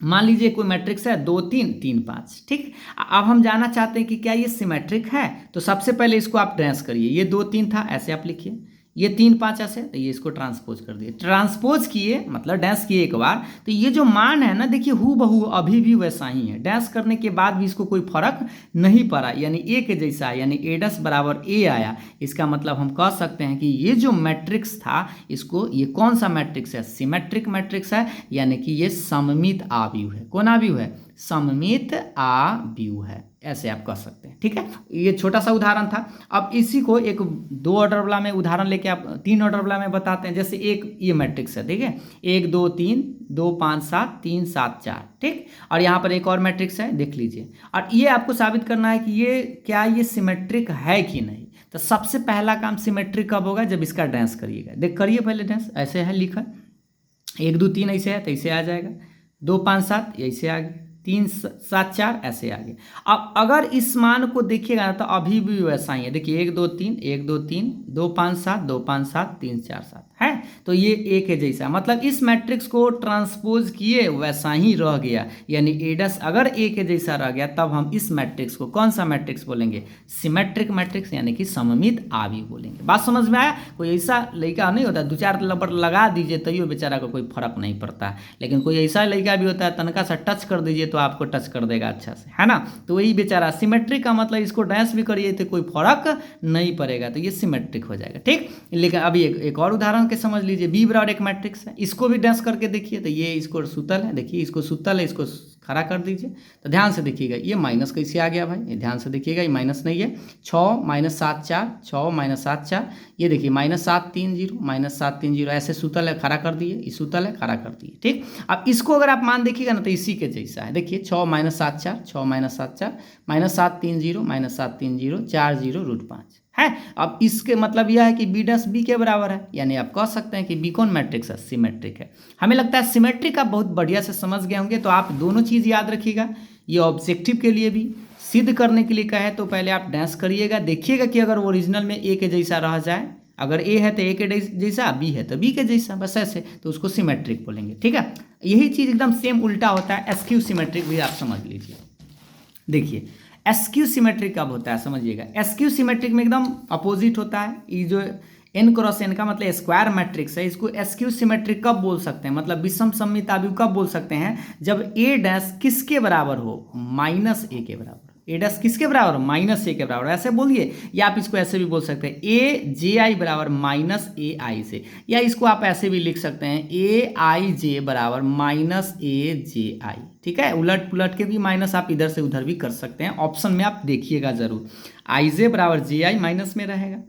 मान लीजिए कोई मैट्रिक्स है 2 3 3 5, ठीक। अब हम जानना चाहते हैं कि क्या ये सिमेट्रिक है, तो सबसे पहले इसको आप डैश करिए। ये 2 3 था, ऐसे आप लिखिए, ये 3 5 ऐसे, तो ये इसको ट्रांसपोज कर दिए। ट्रांसपोज किए मतलब डैश किए एक बार, तो ये जो मान है ना, देखिए हूबहू अभी भी वैसा ही है। डैश करने के बाद भी इसको कोई फर्क नहीं पड़ा, यानी A के जैसा है, यानी A डैश बराबर A आया। इसका मतलब हम कह सकते हैं कि ये जो मैट्रिक्स था, इसको ये कौन सा मैट्रिक्स है, सिमेट्रिक मैट्रिक्स है, यानी कि ये सममित आव्यूह है। कौन आव्यूह है? सममित आव्यूह है, ऐसे आप कह सकते हैं, ठीक है। ये छोटा सा उदाहरण था। अब इसी को एक 2 ऑर्डर वाला में उदाहरण लेके आप 3 ऑर्डर वाला में बताते हैं। जैसे एक ये मैट्रिक्स है, ठीक है, 1 2 3 2 5 7 3 7 4, ठीक। और यहाँ पर एक और मैट्रिक्स है, देख लीजिए, और ये आपको साबित करना है कि ये क्या ये सिमेट्रिक है कि नहीं। तो सबसे पहला काम सिमेट्रिक कब होगा, जब इसका डैश करिएगा। देख करिए पहले डैश, ऐसे है लिखा, 1 2 3 ऐसे है तो ऐसे आ जाएगा, 2 5 7 ऐसे आ गया, 3 7 4 ऐसे आ गए। अब अगर इस मान को देखिएगा तो अभी भी वैसा ही है। देखिए 1 2 3 1 2 3 2 5 7 2 5 7 3 4 7 है, तो ये A के जैसा, मतलब इस मैट्रिक्स को ट्रांसपोज किए वैसा ही रह गया, यानी A डैश अगर A के जैसा रह गया, तब हम इस मैट्रिक्स को कौन सा मैट्रिक्स बोलेंगे, सिमेट्रिक मैट्रिक्स, यानी कि सममित आव्यूह बोलेंगे। बात समझ में आया? कोई ऐसा लड़का नहीं होता 2-4 नंबर लगा दीजिए तैयो बेचारा को कोई फर्क नहीं पड़ता है, लेकिन कोई ऐसा लड़का भी होता है तनका सा टच कर दीजिए तो आपको टच कर देगा अच्छा से, है ना। तो वही बेचारा सिमेट्रिक का मतलब इसको डैश भी करिए तो कोई फर्क नहीं पड़ेगा, तो ये सिमेट्रिक हो जाएगा, ठीक। लेकिन अभी एक और उदाहरण के समझ लीजिए। बी बराबर एक मैट्रिक्स है, इसको भी डैश करके देखिए तो ये इसको सुतल है, देखिए इसको सुतल है, इसको खड़ा कर दीजिए तो ध्यान से देखिएगा ये माइनस कैसे आ गया भाई, ये ध्यान से देखिएगा, ये माइनस नहीं है। 6 माइनस 7 4, 6 माइनस 7 4, ये देखिए माइनस 7 3 0, माइनस 7 3 0, ऐसे सुतल है, खड़ा कर दिए, ये सुतल है, खड़ा कर दिए। ठीक, अब इसको अगर आप मान देखिएगा ना तो इसी के जैसा है। देखिए 6 minus 7 4, 6 minus 7 4, minus 7 3 0, minus 7 3 0, 4 0 root 5 है। अब इसके मतलब यह है कि बी डैश बी के बराबर है, यानी आप कह सकते हैं कि बी कौन मैट्रिक्स है, सिमेट्रिक है। हमें लगता है सिमेट्रिक आप बहुत बढ़िया से समझ गए होंगे। तो आप दोनों चीज़ याद रखिएगा, ये ऑब्जेक्टिव के लिए भी, सिद्ध करने के लिए कहे तो पहले आप डैश करिएगा, देखिएगा कि अगर ओरिजिनल में ए के जैसा रह जाए, अगर ए है तो ए के जैसा, बी है तो बी के जैसा, बस ऐसे, तो उसको सिमेट्रिक बोलेंगे। ठीक है, यही चीज़ एकदम सेम उल्टा होता है, एस्क्यू सिमेट्रिक भी आप समझ लीजिए। देखिए एस्क्यू सिमेट्रिक कब होता है समझिएगा, एस्क्यू सिमेट्रिक में एकदम अपोजिट होता है। ये जो n क्रॉस n का मतलब स्क्वायर मैट्रिक्स है, इसको एस्क्यू सिमेट्रिक कब बोल सकते हैं, मतलब विषम सममित आव्यूह कब बोल सकते हैं, जब ए डैश किसके बराबर हो, माइनस ए के बराबर। ए डैश किसके बराबर, माइनस ए के बराबर, ऐसे बोलिए। या आप इसको ऐसे भी बोल सकते हैं, ए जे आई बराबर माइनस ए आई से, या इसको आप ऐसे भी लिख सकते हैं, ए आई जे बराबर माइनस ए जे आई। ठीक है, उलट पुलट के भी माइनस आप इधर से उधर भी कर सकते हैं, ऑप्शन में आप देखिएगा जरूर। आई जे बराबर जे आई माइनस में रहेगा,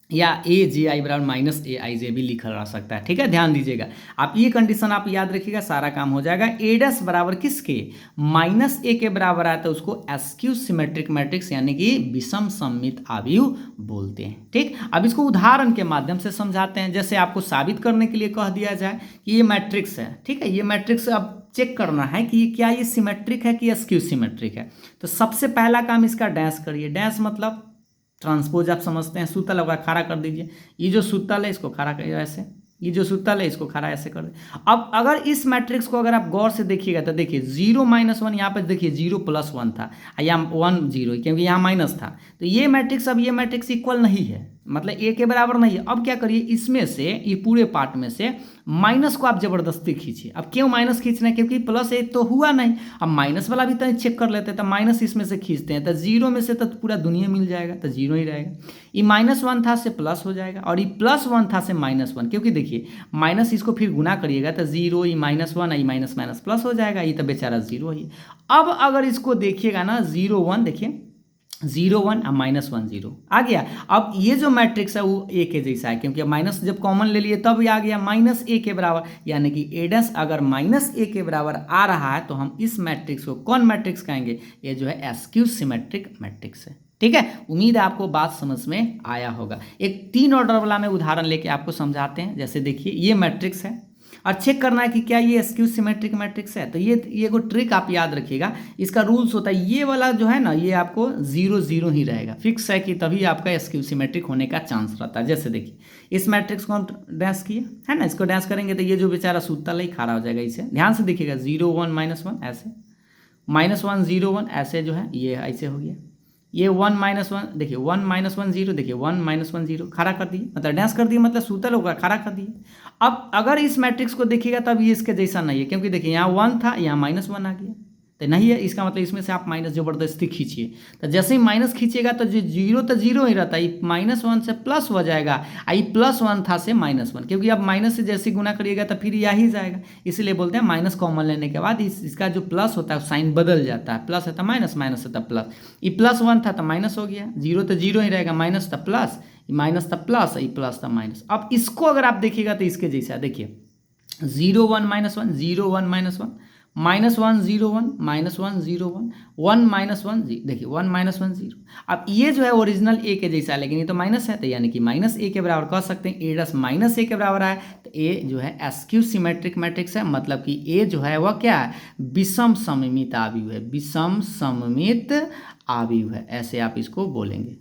या ए जे आई बराबर माइनस ए आई जे भी लिखा जा सकता है। ठीक है, ध्यान दीजिएगा, आप ये कंडीशन आप याद रखिएगा, सारा काम हो जाएगा। ए डैश बराबर किसके, माइनस ए के बराबर आया तो उसको एस्क्यू सिमेट्रिक मैट्रिक्स यानी कि विषम सममित आव्यूह बोलते हैं। ठीक, अब इसको उदाहरण के माध्यम से समझाते हैं, जैसे आपको साबित करने के लिए कह दिया जाए कि ये मैट्रिक्स है। ठीक है, ये मैट्रिक्स अब चेक करना है कि क्या ये सिमेट्रिक है कि एस्क्यू सिमेट्रिक है। तो सबसे पहला काम इसका डैश करिए, डैश मतलब ट्रांसपोज आप समझते हैं, सूतल होगा, खड़ा कर दीजिए। ये जो सूतल है इसको खड़ा करिए ऐसे, ये जो सूतल है इसको खड़ा ऐसे कर दे। अब अगर इस मैट्रिक्स को अगर आप गौर से देखिएगा तो देखिए 0 माइनस 1, यहाँ पर देखिए 0 प्लस 1 था, यहाँ 1 0, क्योंकि यहाँ माइनस था। तो ये मैट्रिक्स, अब ये मैट्रिक्स इक्वल नहीं है, मतलब ए के बराबर नहीं है। अब क्या करिए, इसमें से ये पूरे पार्ट में से माइनस को आप जबरदस्ती खींचिए। अब क्यों माइनस खींचना है, क्योंकि प्लस ए तो हुआ नहीं। अब माइनस वाला भी तो चेक कर लेते हैं, तो माइनस इसमें से खींचते हैं तो 0 में से तो पूरा दुनिया मिल जाएगा, तो 0 ही रहेगा। ये -1 था से प्लस हो जाएगा, और ये +1 था से -1, क्योंकि देखिए माइनस इसको फिर गुना करिएगा तो 0, ये -1, ये माइनस माइनस प्लस हो जाएगा, ये तो बेचारा 0 ही। अब अगर इसको देखिएगा ना 0 1, देखिए 0 1 और -1 0 आ गया। अब ये जो मैट्रिक्स है वो ए के जैसा है, क्योंकि माइनस जब कॉमन ले लिए तब ये आ गया माइनस ए के बराबर, यानी कि ए डैश अगर माइनस ए के बराबर आ रहा है तो हम इस मैट्रिक्स को कौन मैट्रिक्स कहेंगे, ये जो है एस्क्यू सिमेट्रिक मैट्रिक्स है। ठीक है, उम्मीद है आपको बात समझ में आया होगा। एक 3 ऑर्डर वाला में उदाहरण लेके आपको समझाते हैं। जैसे देखिए ये मैट्रिक्स है और चेक करना है कि क्या ये एस्क्यू सिमेट्रिक मैट्रिक्स है। तो ये को ट्रिक आप याद रखिएगा, इसका रूल्स होता है ये वाला जो है ना, ये आपको 0 0 ही रहेगा, फिक्स है कि तभी आपका एस्क्यू सिमेट्रिक होने का चांस रहता है। जैसे देखिए इस मैट्रिक्स को हम डैश किए है ना, इसको डैश करेंगे तो ये जो बेचारा सूतल ही खड़ा हो जाएगा। इसे ध्यान से देखिएगा 0 1 -1 ऐसे, -1 0 1 ऐसे जो है ये ऐसे हो गया। ये 1 -1 देखिए 1 -1 0, देखिए 1 -1 0 खड़ा कर दिए, मतलब डैश कर दिए, मतलब सूतल होगा, खड़ा कर दिए। अब अगर इस मैट्रिक्स को देखिएगा तब ये इसके जैसा नहीं है, क्योंकि देखिए यहाँ 1 था, यहाँ -1 आ गया, तो नहीं है। इसका मतलब इसमें से आप माइनस जबरदस्ती खींचिए, तो जैसे ही माइनस खींचेगा तो जो 0 तो 0 ही रहता है, -1 से प्लस हो जाएगा, आई +1 था से -1, क्योंकि अब माइनस से जैसे गुना करिएगा तो फिर यह ही जाएगा। इसीलिए बोलते हैं माइनस कॉमन लेने के बाद इसका जो प्लस होता है साइन बदल जाता है, प्लस है तो माइनस, माइनस है तो प्लस। ये +1 था तो माइनस हो गया, 0 तो 0 ही रहेगा, माइनस था प्लस, माइनस था प्लस, ये प्लस था माइनस। अब इसको अगर आप देखिएगा तो इसके जैसा देखिए 0 1 -1 0 1 -1 -1 0 1 -1 0 1 1 -1 देखिए 1 -1 0। अब ये जो है ओरिजिनल ए के जैसा है, लेकिन ये तो माइनस है, तो यानी कि माइनस ए के बराबर कह सकते हैं। ए डैश माइनस ए के बराबर है तो ए जो है एस्क्यू सिमेट्रिक मैट्रिक्स है, मतलब कि ए जो है वह क्या है, विषम सममित आव्यूह है, विषम सममित आव्यूह है, ऐसे आप इसको बोलेंगे।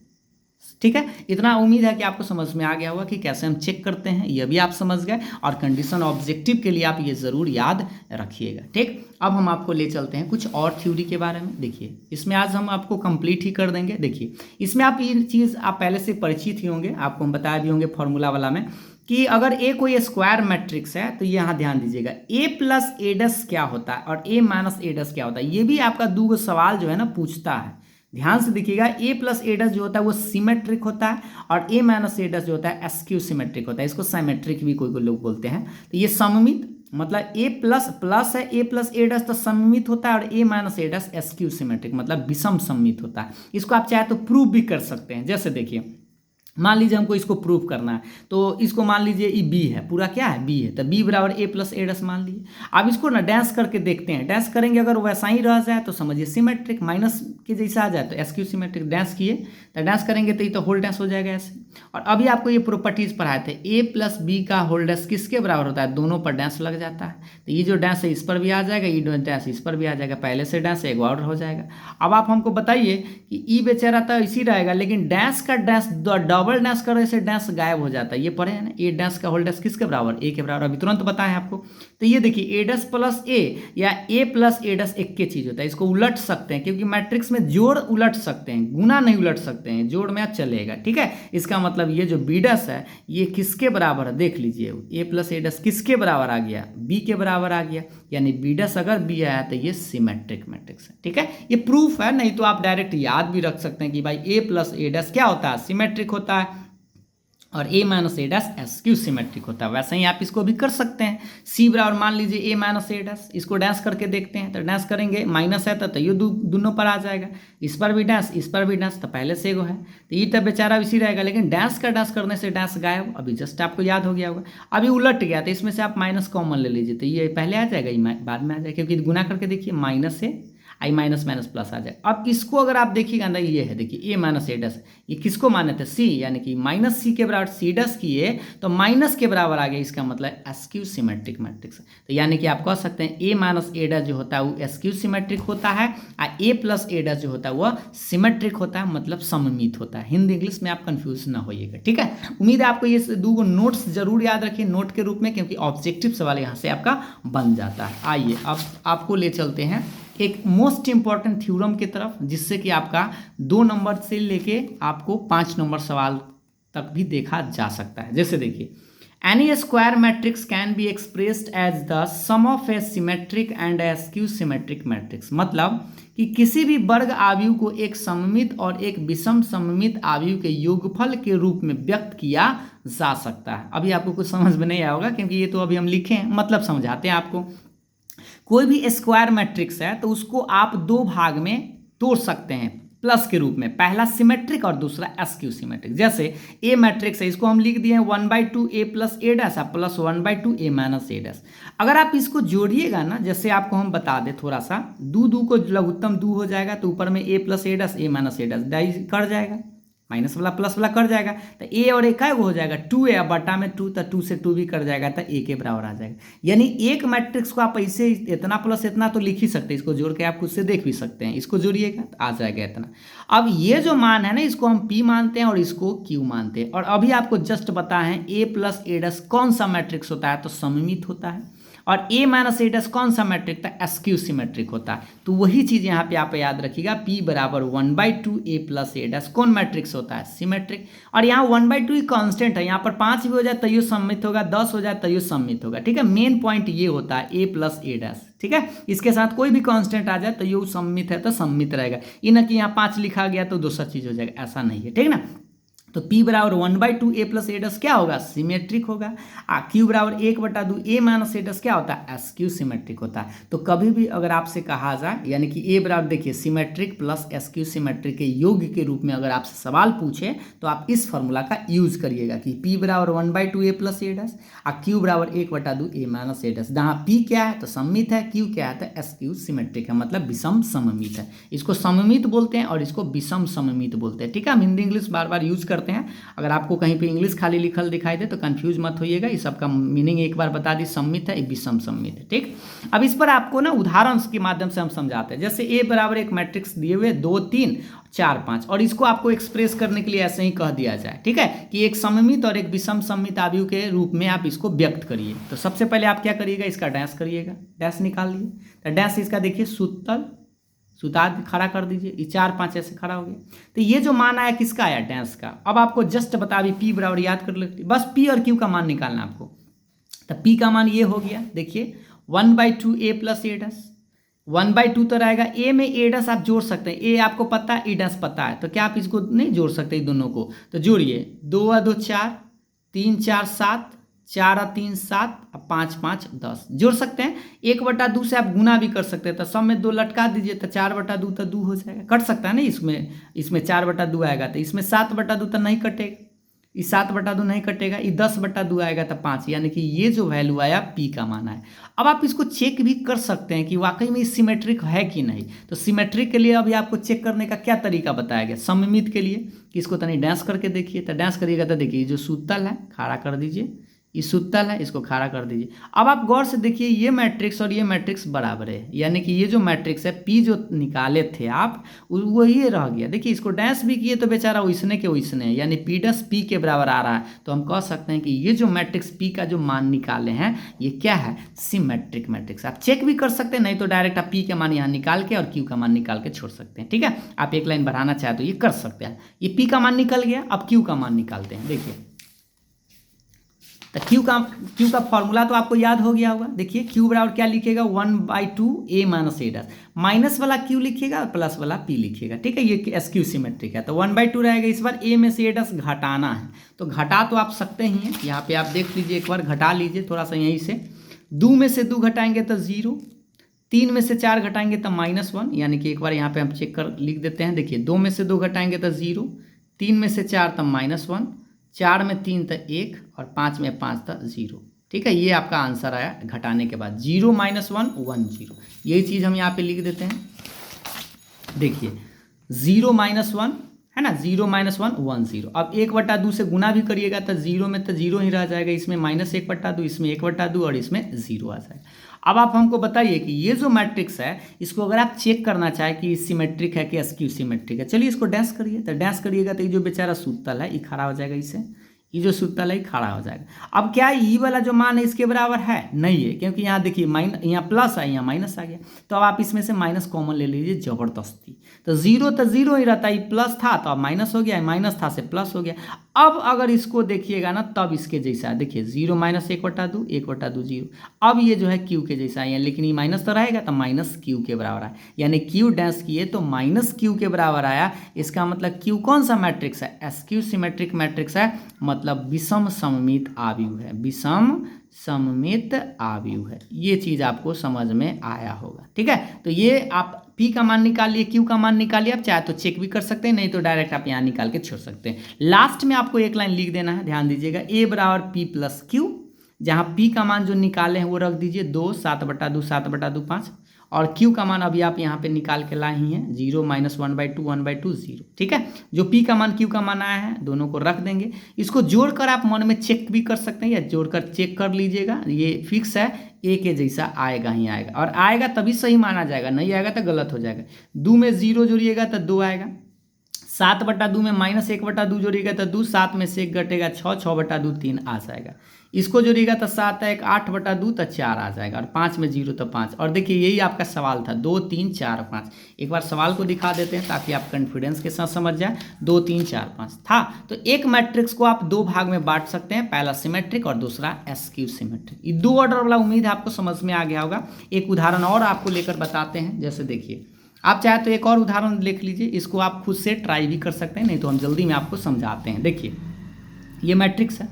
ठीक है, इतना उम्मीद है कि आपको समझ में आ गया होगा कि कैसे हम चेक करते हैं, ये भी आप समझ गए, और कंडीशन ऑब्जेक्टिव के लिए आप ये ज़रूर याद रखिएगा। ठीक, अब हम आपको ले चलते हैं कुछ और थ्योरी के बारे में। देखिए इसमें आज हम आपको कंप्लीट ही कर देंगे। देखिए इसमें आप ये चीज़ आप पहले से परिचित ही होंगे, आपको हम बताए भी होंगे फॉर्मूला वाला में, कि अगर ए कोई स्क्वायर मैट्रिक्स है तो यहाँ ध्यान दीजिएगा ए + ए डैश क्या होता है और ए - ए डैश क्या होता है। ये भी आपका 2 सवाल जो है ना पूछता है, ध्यान से देखिएगा, ए प्लस ए डस जो होता है वो सिमेट्रिक होता है और ए माइनस ए डस जो होता है एस्क्यू सिमेट्रिक होता है। इसको साइमेट्रिक भी कोई कोई लोग बोलते हैं। तो ये सममित मतलब ए प्लस प्लस है, ए प्लस ए डस तो सममित होता है और ए माइनस ए डस एस्क्यू सिमेट्रिक मतलब विषम सममित होता है। इसको आप चाहे तो प्रूव भी कर सकते हैं। जैसे देखिए, मान लीजिए हमको इसको प्रूफ करना है, तो इसको मान लीजिए ये बी है, पूरा क्या है बी है, तो बी बराबर ए प्लस ए डस मान लीजिए। अब इसको ना डैश करके देखते हैं, डैश करेंगे अगर वैसा ही रह जाए तो समझिए सिमेट्रिक, माइनस के जैसा आ जाए तो एस्क्यू सिमेट्रिक। डैश किए तो डैश करेंगे तो ये तो होल डैश हो जाएगा ऐसे। और अभी आपको ये प्रॉपर्टीज पढ़ाए थे, ए प्लस बी का होल डैश किसके बराबर होता है, दोनों पर डैश लग जाता है। तो ये जो डैश है इस पर भी आ जाएगा, ये डैश इस पर भी आ जाएगा, पहले से डैश एक और हो जाएगा। अब आप हमको बताइए कि ई बेचारा तो इसी रहेगा, लेकिन डैश का डैश डबल डैश करने से डैश गायब हो जाता है। ये पढ़े हैं ना, ए डैश का होल डैश किसके बराबर, ए के बराबर। अभी तुरंत बताएं आपको। तो ये देखिए, ए डैश प्लस ए या ए प्लस ए डैश एक के चीज होता है। इसको उलट सकते हैं क्योंकि मैट्रिक्स में जोड़ उलट सकते हैं, गुना नहीं उलट सकते हैं, जोड़ में चलेगा। ठीक है, इसका मतलब ये जो बी डैश है ये किसके बराबर है, देख लीजिए, ए प्लस ए डैश किसके बराबर आ गया, बी के बराबर आ गया। यानी बी डैश अगर बी आया तो ये सिमेट्रिक मैट्रिक्स है। ठीक है, ये प्रूफ है, नहीं तो आप डायरेक्ट याद भी रख सकते हैं कि भाई ए प्लस ए डैश क्या होता है, सिमेट्रिक होता है और ए माइनस ए डैश एस्क्यू सिमेट्रिक होता है। वैसे ही आप इसको भी कर सकते हैं। सी बराबर मान लीजिए ए माइनस ए डैश, इसको डैश करके देखते हैं, तो डैश करेंगे माइनस है तो ये दोनों पर आ जाएगा, इस पर भी डैश इस पर भी डैश, तो पहले से एगो है तो ये तो बेचारा इसी रहेगा। लेकिन डैश का डैश करने से डैश गायब, अभी जस्ट आपको याद हो गया होगा। अभी उलट गया तो इसमें से आप माइनस कॉमन ले लीजिए, तो ये पहले आ जाएगा, ये बाद में आ जाएगा, क्योंकि गुना करके देखिए माइनस से आई माइनस माइनस प्लस आ जाए। अब इसको अगर आप देखिएगा ना, ये है देखिए ए माइनस ए डैश, ये किसको माने थे, सी, यानी कि माइनस सी के बराबर सी डैश किए तो माइनस के बराबर आ गया, इसका मतलब एस्क्यू सिमेट्रिक मैट्रिक्स। तो यानी कि आप कह सकते हैं ए माइनस ए डैश जो होता है वो एस्क्यू सिमेट्रिक होता है और ए प्लस ए डैश जो होता है वह सिमेट्रिक होता है, मतलब सममित होता है। हिंदी इंग्लिश में आप कंफ्यूज ना होइएगा। ठीक है, उम्मीद है आपको ये दो नोट्स जरूर याद रखिए नोट के रूप में, क्योंकि ऑब्जेक्टिव सवाल यहाँ से आपका बन जाता है। आइए अब आपको ले चलते हैं एक मोस्ट इंपॉर्टेंट थ्योरम की तरफ, जिससे कि आपका 2 नंबर से लेके आपको 5 नंबर सवाल तक भी देखा जा सकता है। जैसे देखिए, any square matrix can be expressed as the sum of a symmetric and skew symmetric matrix. मतलब कि किसी भी वर्ग आव्यूह को एक सममित और एक विषम सममित आव्यूह के योगफल के रूप में व्यक्त किया जा सकता है। अभी आपको कुछ समझ में नहीं आया होगा, क्योंकि ये तो अभी हम लिखे हैं, मतलब समझाते हैं आपको। कोई भी स्क्वायर मैट्रिक्स है तो उसको आप 2 भाग में तोड़ सकते हैं प्लस के रूप में, पहला सिमेट्रिक और दूसरा एस्क्यू सिमेट्रिक। जैसे ए मैट्रिक्स है, इसको हम लिख दिए हैं 1/2 ए प्लस ए डैश प्लस 1/2 ए माइनस ए डैश। अगर आप इसको जोड़िएगा ना, जैसे आपको हम बता दें थोड़ा सा, 2 को लघुत्तम 2 हो जाएगा तो ऊपर में ए प्लस ए डैश ए माइनस ए डैश डाई कर जाएगा, माइनस वाला प्लस वाला कर जाएगा, तो ए और ए का हो जाएगा 2a बटा में 2, तो 2 से 2 भी कर जाएगा तो ए के बराबर आ जाएगा। यानी एक मैट्रिक्स को आप ऐसे इतना प्लस इतना तो लिख ही सकते हैं, इसको जोड़ के आप खुद से देख भी सकते हैं, इसको जोड़िएगा तो आ जाएगा इतना। अब ये जो मान है ना, इसको हम p मानते हैं और इसको q मानते हैं। और अभी आपको जस्ट पता है ए प्लस ए डैश कौन सा मैट्रिक्स होता है, तो सममित होता है, और ए माइनस ए डैश कौन सा मैट्रिक था, एस्क्यू सिमेट्रिक होता है। तो वही चीज़ यहाँ पे आप याद रखिएगा, p बराबर 1/2 ए प्लस ए डैश कौन मैट्रिक्स होता है, सिमेट्रिक। और यहाँ 1/2 ही कांस्टेंट है, यहाँ पर 5 भी हो जाए तो सममित होगा, 10 हो जाए तो सममित होगा। ठीक है, मेन पॉइंट ये होता है ए प्लस ए डैश। ठीक है, इसके साथ कोई भी कांस्टेंट आ जाए तो ये सममित है तो सममित रहेगा, ये ना कि यहाँ 5 लिखा गया तो दूसरा चीज़ हो जाएगा, ऐसा नहीं है। ठीक ना, तो p बराबर 1/2 ए प्लस ए डैश क्या होगा, सिमेट्रिक होगा। q बराबर 1/2 ए माइनस ए डैश क्या होता है, एस्क्यू सिमेट्रिक होता है। तो कभी भी अगर आपसे कहा जाए, यानी कि a बराबर देखिए सिमेट्रिक प्लस एस्क्यू सिमेट्रिक के योग के रूप में अगर आपसे सवाल पूछे तो आप इस फॉर्मूला का यूज करिएगा कि p बराबर 1/2 ए प्लस ए डैश और q बराबर 1/2 ए माइनस ए डैश। जहाँ p क्या है तो सममित है, q क्या है तो एस्क्यू सिमेट्रिक है, मतलब विषम सममित है। इसको सममित बोलते हैं और इसको विषम सममित बोलते हैं। ठीक है, हम हिंदी इंग्लिश बार बार यूज करते हैं। अगर आपको कहीं पे इंग्लिश खाली लिखल दिखाई दे तो कंफ्यूज मत होइएगा, इस सबका मीनिंग एक बार बता दी, सममित है, विषम सममित है। ठीक, अब इस पर आपको ना उदाहरण के माध्यम से हम समझाते हैं। जैसे ए बराबर एक मैट्रिक्स दिए हुए 2 3 4 5 और इसको आपको एक्सप्रेस करने के लिए ऐसे ही कह दिया जाए। ठीक है, कि एक सममित और एक विषम सममित आव्यूह के रूप में आप इसको व्यक्त करिए। तो सबसे पहले आप क्या करिएगा, इसका डैश करिएगा, डैश निकाल लिए। तो डैश इसका देखिए सुतार खड़ा कर दीजिए, ये 4 5 ऐसे खड़ा हो गया। तो ये जो मान आया किसका आया, डैश का। अब आपको जस्ट बता, अभी p बराबर याद कर लेते, बस p और q का मान निकालना आपको। तो p का मान ये हो गया, देखिए 1/2 ए प्लस ए डैश 1/2 तो रहेगा। ए में ए डस आप जोड़ सकते हैं, ए आपको पता है, ए डस पता है, तो क्या आप इसको नहीं जोड़ सकते दोनों को? तो जोड़िए, 2 और 2 4, 3 4 7, 4 और 3 7, 5 5 10 जोड़ सकते हैं। 1/2 से आप गुना भी कर सकते हैं, तो सब में 2 लटका दीजिए, तो 4/2 तो 2 हो जाएगा, कट सकता है ना इसमें 4/2 आएगा, तो इसमें 7/2 तो नहीं कटेगा, ये 7/2 नहीं कटेगा, ये 10/2 आएगा तो 5, यानी कि ये जो वैल्यू आया पी का मान है। अब आप इसको चेक भी कर सकते हैं कि वाकई में सिमेट्रिक है कि नहीं। तो सिमेट्रिक के लिए अभी आपको चेक करने का क्या तरीका बताया गया सममित के लिए, कि इसको तनी डैश करके देखिए, तो डैश करिएगा तो देखिए जो सूतल है खड़ा कर दीजिए, ये सूतल है इसको खड़ा कर दीजिए। अब आप गौर से देखिए, ये मैट्रिक्स और ये मैट्रिक्स बराबर है, यानी कि ये जो मैट्रिक्स है पी जो निकाले थे आप वो ये रह गया। देखिए इसको डैश भी किए तो बेचारा वैसने के वैसने, यानी पी डस पी के बराबर आ रहा है। तो हम कह सकते हैं कि ये जो मैट्रिक्स पी का जो मान निकाले हैं ये क्या है, सिमेट्रिक मैट्रिक्स। आप चेक भी कर सकते हैं, नहीं तो डायरेक्ट आप पी का मान यहाँ निकाल के और क्यू का मान निकाल के छोड़ सकते हैं। ठीक है, आप एक लाइन बढ़ाना चाहे तो ये कर सकते हैं। ये पी का मान निकल गया, अब क्यू का मान निकालते हैं। देखिए तो क्यू का फॉर्मूला तो आपको याद हो गया होगा। देखिए क्यू बराबर क्या लिखेगा, 1/2 ए माइनस ए डस, माइनस वाला क्यू लिखिएगा और प्लस वाला पी लिखिएगा। ठीक है, ये एसक्यू सिमेट्रिक है, तो 1/2 रहेगा। इस बार ए में से ए डस घटाना है, तो घटा तो आप सकते ही हैं, यहाँ पे आप देख लीजिए, एक बार घटा लीजिए थोड़ा सा यहीं से। 2 में से 2 घटाएंगे तो 0, 3 में से 4 घटाएंगे तो -1, यानी कि एक बार यहाँ पे हम चेक कर लिख देते हैं। देखिए 2 में से 2 घटाएंगे तो 0, 3 में से 4 तो -1, 4 में 3 तो 1 और 5 में 5 तो 0। ठीक है, ये आपका आंसर आया घटाने के बाद 0 - 1 1 0। यही चीज़ हम यहाँ पे लिख देते हैं। देखिए 0 - 1 है ना, 0 - 1 1 0। अब 1/2 से गुना भी करिएगा तो 0 में तो 0 ही रह जाएगा, इसमें -1/2, इसमें 1/2 और इसमें 0 आ जाएगा। अब आप हमको बताइए कि ये जो मैट्रिक्स है इसको अगर आप चेक करना चाहें कि सिमेट्रिक है कि एसक्यू सिमेट्रिक है, चलिए इसको डैश करिए। तो डैश करिएगा तो ये जो बेचारा सूतल है ये खड़ा हो जाएगा, इससे ये जो सूतल है खड़ा हो जाएगा। अब क्या ये वाला जो मान है इसके बराबर है? नहीं है, क्योंकि यहाँ देखिए यहाँ प्लस है, यहाँ माइनस आ गया। तो अब आप इसमें से माइनस कॉमन ले लीजिए जबरदस्ती, तो 0 ही रहता है, ये प्लस था तो अब माइनस हो गया, माइनस था से प्लस हो गया। अब अगर इसको देखिएगा ना तब इसके जैसा है, देखिए 0 - 1/2 1/2 0। अब ये जो है क्यू के जैसा है, लेकिन ये माइनस तो रहेगा तो माइनस क्यू के बराबर है, यानी क्यू डैश किए तो माइनस क्यू के बराबर आया। इसका मतलब क्यू कौन सा मैट्रिक्स है, एसक्यू सिमेट्रिक मैट्रिक्स है, मतलब विषम सममित आव्यूह है, विषम सममित आव्यूह है। ये चीज आपको समझ में आया होगा। ठीक है, तो ये आप पी का मान निकालिए, क्यू का मान निकालिए, आप चाहे तो चेक भी कर सकते हैं, नहीं तो डायरेक्ट आप यहाँ निकाल के छोड़ सकते हैं। लास्ट में आपको एक लाइन लिख देना है, ध्यान दीजिएगा, ए बराबर पी प्लस क्यू, जहाँ पी का मान जो निकाले हैं वो रख दीजिए 2 7/2 7/2 5, और क्यू का मान अभी आप यहाँ पे निकाल के लाए ही हैं 0 - 1/2 1/2 0। ठीक है, जो पी का मान क्यू का मान आया है दोनों को रख देंगे। इसको जोड़कर आप मन में चेक भी कर सकते हैं, या जोड़कर चेक कर लीजिएगा, ये फिक्स है, ए के जैसा आएगा ही आएगा, और आएगा तभी सही माना जाएगा, नहीं आएगा तो गलत हो जाएगा। 2 में 0 जोड़िएगा तो 2 आएगा, 7/2 में -1/2 जोड़िएगा तो 2, 7 में से 1 घटेगा 6, 6/2 3 आ जाएगा। इसको जोड़िएगा तो 7 है 1 8/2 तो 4 आ जाएगा, और 5 में 0 तो 5। और देखिए यही आपका सवाल था, 2 3 4 5। एक बार सवाल को दिखा देते हैं ताकि आप कॉन्फिडेंस के साथ समझ जाए। 2 3 4 5 था, तो एक मैट्रिक्स को आप 2 भाग में बांट सकते हैं, पहला सिमेट्रिक और दूसरा एसक्यू सिमेट्रिक। ये 2 ऑर्डर वाला उम्मीद है आपको समझ में आ गया होगा। एक उदाहरण और आपको लेकर बताते हैं, जैसे देखिए आप चाहे तो एक और उदाहरण लिख लीजिए, इसको आप खुद से ट्राई भी कर सकते हैं, नहीं तो हम जल्दी में आपको समझाते हैं। देखिए ये मैट्रिक्स है,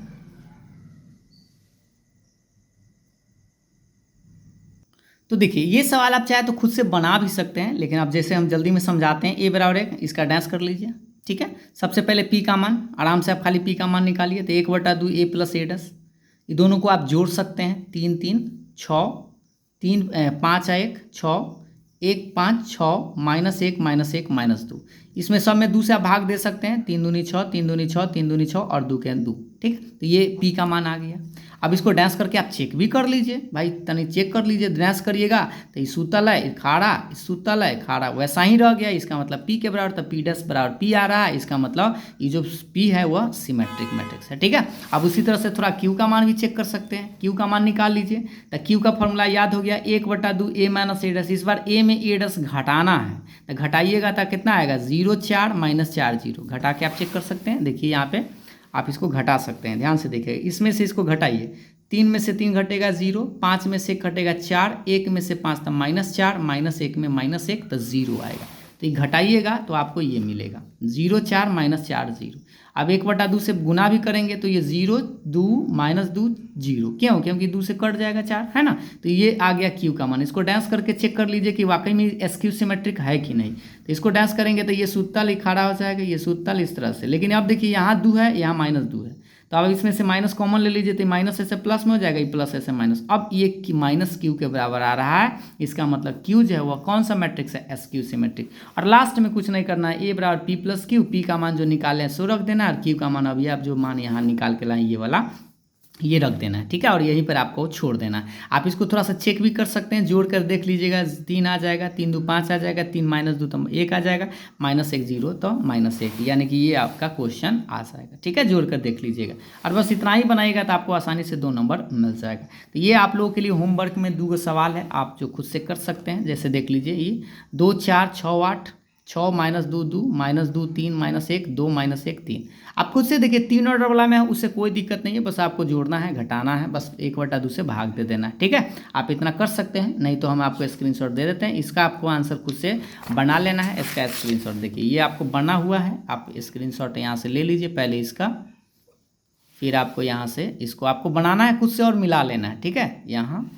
तो देखिए ये सवाल आप चाहे तो खुद से बना भी सकते हैं, लेकिन आप जैसे हम जल्दी में समझाते हैं। ए बराबर 1, इसका डैश कर लीजिए। ठीक है, सबसे पहले पी का मान, आराम से आप खाली पी का मान निकालिए, तो 1/2 ए प्लस ए डस, ये दोनों को आप जोड़ सकते हैं, 3 3 6 3 5 1 6 1 5 6 -1 -1 -2। इसमें सब में 2 से आप भाग दे सकते हैं, 3 दूनी 6 3 दूनी 6 3 दूनी 6 और 2 के 2। ठीक, तो ये पी का मान आ गया। अब इसको डैश करके आप चेक भी कर लीजिए, भाई तनी चेक कर लीजिए, डैश करिएगा तो ये सूतल है खाड़ा, सूतल है खाड़ा, वैसा ही रह गया। इसका मतलब पी के बराबर, तो पी डैश बराबर पी आ रहा है, इसका मतलब ये जो पी है वह सिमेट्रिक मैट्रिक्स है। ठीक है, अब उसी तरह से थोड़ा क्यू का मान भी चेक कर सकते हैं, क्यू का मान निकाल लीजिए। तो क्यू का फॉर्मूला याद हो गया, 1/2 ए माइनस ए डस। इस बार ए में ए डस घटाना है, तो घटाइएगा तो कितना आएगा, 0 4 -4 0। घटा के आप चेक कर सकते हैं, देखिए यहाँ पे आप इसको घटा सकते हैं, ध्यान से देखिए, इसमें से इसको घटाइए, 3 में से 3 घटेगा 0, 5 में से 1 घटेगा 4, 1 में से 5 तो -4, -1 में -1 तो 0 आएगा। तो ये घटाइएगा तो आपको ये मिलेगा 0 4 -4 0। अब 1/2 से गुना भी करेंगे तो ये 0 2 -2 0, क्यों? क्योंकि 2 से कट जाएगा 4, है ना। तो ये आ गया क्यू का मान। इसको डांस करके चेक कर लीजिए कि वाकई में एसक्यू सिमेट्रिक है कि नहीं। तो इसको डांस करेंगे तो ये सूतल खड़ा हो जाएगा, ये सूतल इस तरह से। लेकिन अब देखिए यहाँ 2 है, यहाँ -2 है, तो अब इसमें से माइनस कॉमन ले लीजिए तो माइनस ऐसे प्लस में हो जाएगा, ये प्लस ऐसे माइनस। अब ये माइनस क्यू के बराबर आ रहा है, इसका मतलब क्यू जो है वह कौन सा मैट्रिक्स है? S Q symmetric. और लास्ट में कुछ नहीं करना है, ए बराबर पी प्लस क्यू, पी का मान जो निकाले हैं सो रख देना है, और क्यू का मान अभी आप जो मान यहाँ निकाल के लाए ये वाला ये रख देना है, ठीक है। और यहीं पर आपको छोड़ देना है। आप इसको थोड़ा सा चेक भी कर सकते हैं, जोड़ कर देख लीजिएगा। 3 आ जाएगा, 3 2 5 आ जाएगा, 3 -2 तो 1 आ जाएगा, -1 0 तो -1, यानी कि ये आपका क्वेश्चन आ जाएगा, ठीक है। जोड़ कर देख लीजिएगा और बस इतना ही बनाइएगा तो आपको आसानी से 2 नंबर मिल जाएगा। तो ये आप लोगों के लिए होमवर्क में 2 सवाल है, आप जो खुद से कर सकते हैं। जैसे देख लीजिए, ये 2 4 6 8, 6 -2 2 -2 3 -1 2 -1 3। आप खुद से देखिए 3 ऑर्डर वाला में है, उससे कोई दिक्कत नहीं है, बस आपको जोड़ना है, घटाना है, बस 1/2 से भाग दे देना है, ठीक है। आप इतना कर सकते हैं, नहीं तो हम आपको स्क्रीनशॉट दे देते हैं। इसका आपको आंसर खुद से बना लेना है। इसका स्क्रीनशॉट देखिए, ये आपको बना हुआ है, आप स्क्रीनशॉट यहाँ से ले लीजिए पहले इसका, फिर आपको यहाँ से इसको आपको बनाना है खुद से और मिला लेना है, ठीक है, यहाँ।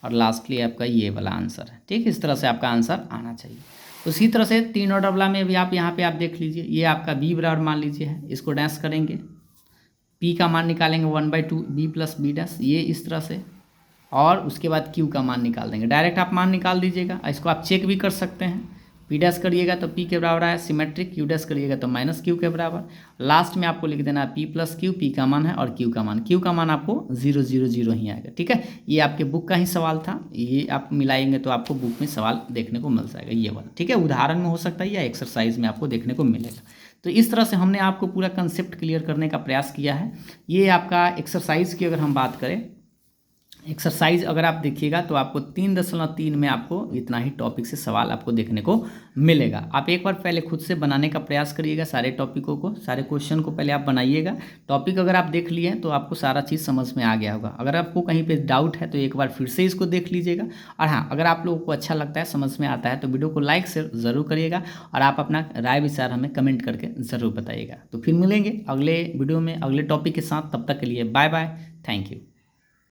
और लास्टली आपका ये वाला आंसर है, ठीक। इस तरह से आपका आंसर आना चाहिए। उसी तरह से 3 ऑर्डर वाला में भी आप यहाँ पे आप देख लीजिए, ये आपका बी बराबर मान लीजिए है, इसको डैश करेंगे, पी का मान निकालेंगे 1/2 बी प्लस बी डैश, ये इस तरह से। और उसके बाद क्यू का मान निकाल देंगे, डायरेक्ट आप मान निकाल दीजिएगा। इसको आप चेक भी कर सकते हैं, पी डैश करिएगा तो पी के बराबर है सिमेट्रिक, क्यू डैश करिएगा तो -क्यू के बराबर। लास्ट में आपको लिख देना है पी प्लस क्यू, पी का मान है और क्यू का मान आपको 0 0 0 ही आएगा, ठीक है। ये आपके बुक का ही सवाल था, ये आप मिलाएंगे तो आपको बुक में सवाल देखने को मिल जाएगा ये वाला, ठीक है। उदाहरण में हो सकता है या एक्सरसाइज में आपको देखने को मिलेगा। तो इस तरह से हमने आपको पूरा कंसेप्ट क्लियर करने का प्रयास किया है। ये आपका एक्सरसाइज की अगर हम बात करें, एक्सरसाइज अगर आप देखिएगा तो आपको 3.3 में आपको इतना ही टॉपिक से सवाल आपको देखने को मिलेगा। आप एक बार पहले खुद से बनाने का प्रयास करिएगा, सारे टॉपिकों को, सारे क्वेश्चन को पहले आप बनाइएगा। टॉपिक अगर आप देख लिए हैं तो आपको सारा चीज़ समझ में आ गया होगा। अगर आपको कहीं पे डाउट है तो एक बार फिर से इसको देख लीजिएगा। और हाँ, अगर आप लोगों को अच्छा लगता है, समझ में आता है, तो वीडियो को लाइक शेयर ज़रूर करिएगा और आप अपना राय विचार हमें कमेंट करके ज़रूर बताइएगा। तो फिर मिलेंगे अगले वीडियो में अगले टॉपिक के साथ, तब तक के लिए बाय बाय, थैंक यू।